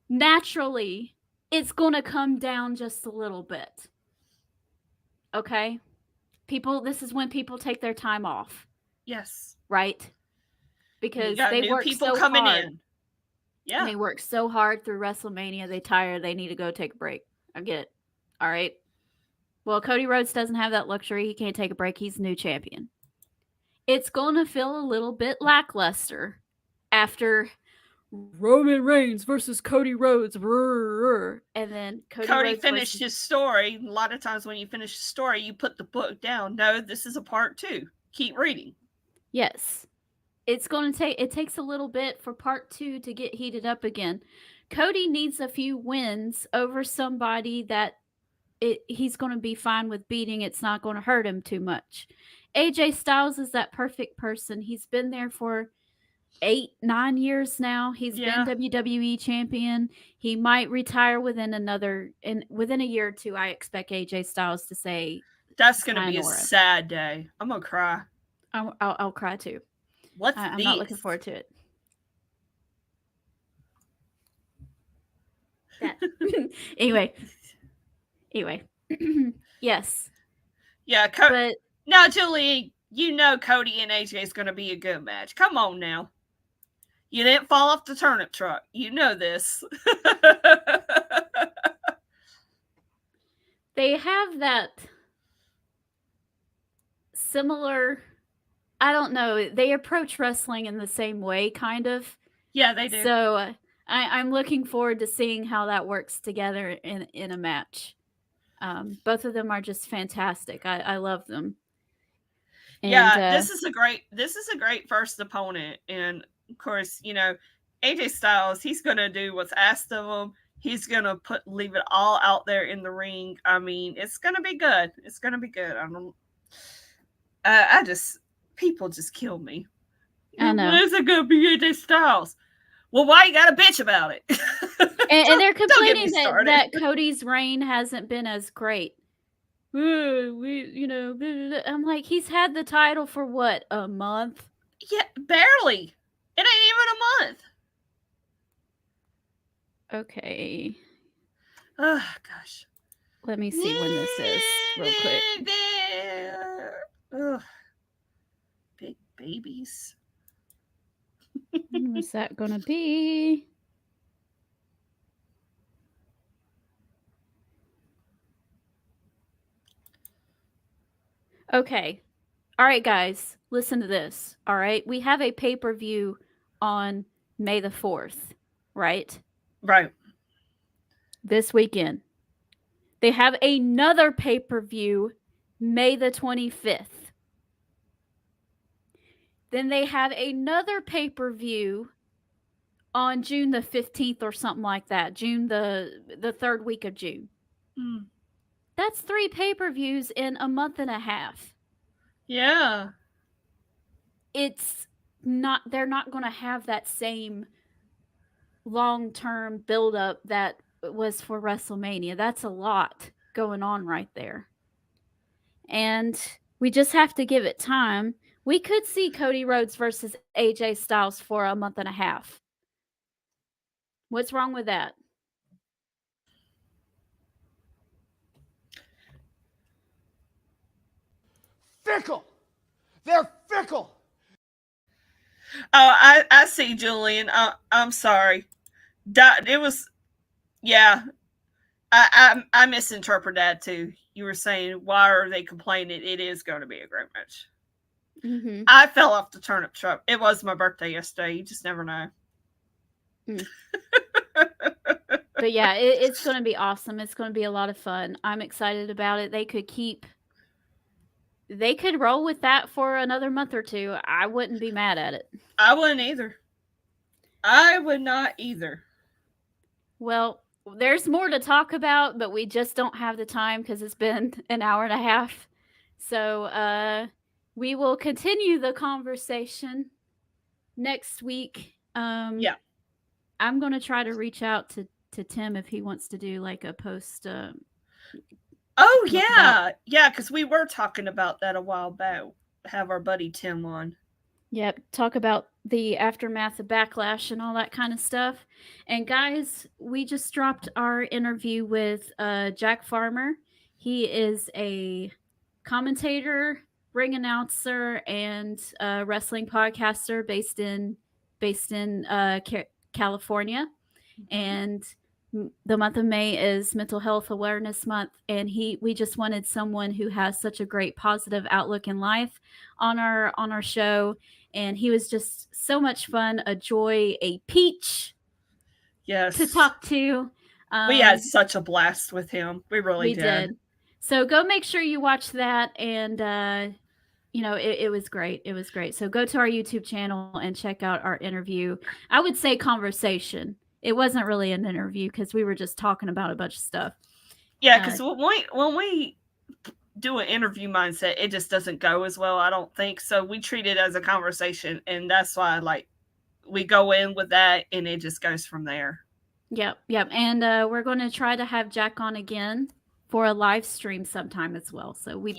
Speaker 2: Naturally, it's going to come down just a little bit. Okay? This is when people take their time off.
Speaker 1: Yes.
Speaker 2: Right? Because
Speaker 1: they
Speaker 2: work
Speaker 1: people
Speaker 2: so
Speaker 1: coming
Speaker 2: hard.
Speaker 1: in. Yeah.
Speaker 2: They work so hard through WrestleMania, they tired, they need to go take a break. I get it. All right. Well, Cody Rhodes doesn't have that luxury. He can't take a break. He's new champion. It's going to feel a little bit lackluster after Roman Reigns versus Cody Rhodes. And then
Speaker 1: Cody finished his story. A lot of times when you finish a story, you put the book down. No, this is a part 2. Keep reading.
Speaker 2: Yes. It takes a little bit for part 2 to get heated up again. Cody needs a few wins over somebody that he's going to be fine with beating. It's not going to hurt him too much. AJ Styles is that perfect person. He's been there for 8-9 years now. He's been WWE champion. He might retire within a year or two. I expect AJ Styles to say
Speaker 1: that's going to be a sad day. I'm going to cry.
Speaker 2: I'll cry too. I'm not looking forward to it. Anyway. Yes.
Speaker 1: Yeah. But now, Julie, Cody and AJ is going to be a good match. Come on now. You didn't fall off the turnip truck. You know this.
Speaker 2: They have that similar, I don't know, they approach wrestling in the same way, kind of.
Speaker 1: Yeah, they do.
Speaker 2: So I'm looking forward to seeing how that works together in a match. Both of them are just fantastic. I love them. And,
Speaker 1: this is a great first opponent. And of course, AJ Styles, he's going to do what's asked of him. He's going to leave it all out there in the ring. I mean, it's going to be good. It's going to be good. People just kill me.
Speaker 2: I know.
Speaker 1: Is it going to be AJ Styles? Well, why you got to bitch about it?
Speaker 2: and they're complaining that Cody's reign hasn't been as great. I'm like, he's had the title for what, a month?
Speaker 1: Yeah, barely. It ain't even a month.
Speaker 2: Okay.
Speaker 1: Oh, gosh.
Speaker 2: Let me see when this is real quick.
Speaker 1: Ugh. Big babies.
Speaker 2: When was that going to be? Okay. All right, guys, listen to this. All right. We have a pay-per-view on May the 4th, right?
Speaker 1: Right.
Speaker 2: This weekend. They have another pay-per-view May the 25th. Then they have another pay-per-view on June the 15th or something like that. June the third week of June.
Speaker 1: Mm.
Speaker 2: That's 3 pay-per-views in a month and a half.
Speaker 1: Yeah.
Speaker 2: It's not, they're not going to have that same long-term build-up that was for WrestleMania. That's a lot going on right there. And we just have to give it time. We could see Cody Rhodes versus AJ Styles for a month and a half. What's wrong with that?
Speaker 3: Fickle. They're fickle.
Speaker 1: Oh, I see, Julian. I'm sorry. It was, yeah. I misinterpreted that too. You were saying, why are they complaining? It is going to be a great match.
Speaker 2: Mm-hmm.
Speaker 1: I fell off the turnip truck. It was my birthday yesterday. You just never know.
Speaker 2: Mm. But yeah, it's going to be awesome. It's going to be a lot of fun. I'm excited about it. They could roll with that for another month or two. I wouldn't be mad at it.
Speaker 1: I wouldn't either. I would not either.
Speaker 2: Well, there's more to talk about, but we just don't have the time because it's been an hour and a half. So we will continue the conversation next week.
Speaker 1: Yeah.
Speaker 2: I'm going to try to reach out to Tim if he wants to do like a post.
Speaker 1: Oh, yeah. Yeah, because we were talking about that a while back. Have our buddy Tim on.
Speaker 2: Yep, talk about the aftermath of Backlash and all that kind of stuff. And guys, we just dropped our interview with Jack Farmer. He is a commentator, ring announcer, and wrestling podcaster based in California. And the month of May is Mental Health Awareness Month, and we just wanted someone who has such a great positive outlook in life on our show. And he was just so much fun, a joy, a peach.
Speaker 1: Yes.
Speaker 2: To talk to.
Speaker 1: We had such a blast with him. We really did.
Speaker 2: So go make sure you watch that, and it was great. It was great. So go to our YouTube channel and check out our interview. I would say conversation. It wasn't really an interview because we were just talking about a bunch of stuff.
Speaker 1: Yeah, because when we do an interview mindset, it just doesn't go as well, I don't think. So we treat it as a conversation, and that's why we go in with that, and it just goes from there.
Speaker 2: Yep. And we're going to try to have Jack on again for a live stream sometime as well. So I've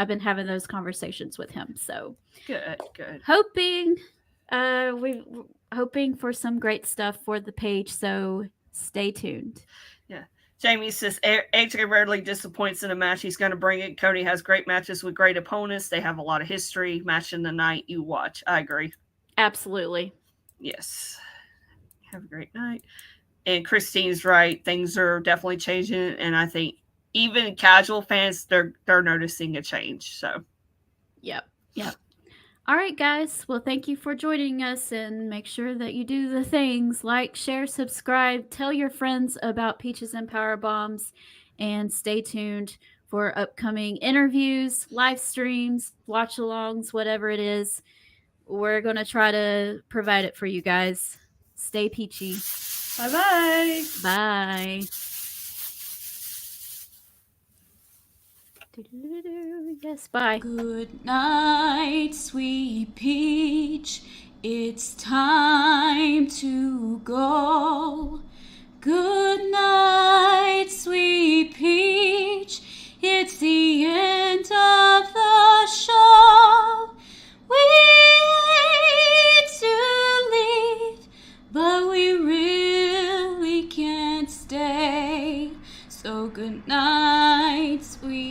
Speaker 2: been having those conversations with him. So
Speaker 1: good.
Speaker 2: Hoping for some great stuff for the page. So stay tuned.
Speaker 1: Yeah. Jamie says AJ rarely disappoints in a match. He's going to bring it. Cody has great matches with great opponents. They have a lot of history. Match in the night you watch. I agree.
Speaker 2: Absolutely.
Speaker 1: Yes. Have a great night. And Christine's right. Things are definitely changing, and I think even casual fans, they're noticing a change. So,
Speaker 2: yep. All right, guys. Well, thank you for joining us, and make sure that you do the things like, share, subscribe, tell your friends about Peaches and Power Bombs, and stay tuned for upcoming interviews, live streams, watch-alongs, whatever it is. We're going to try to provide it for you guys. Stay peachy.
Speaker 1: Bye-bye.
Speaker 2: Bye. Yes, bye. Good night, sweet peach. It's time to go. Good night, sweet peach. It's the end of the show. We hate to leave, but we really good night, sweet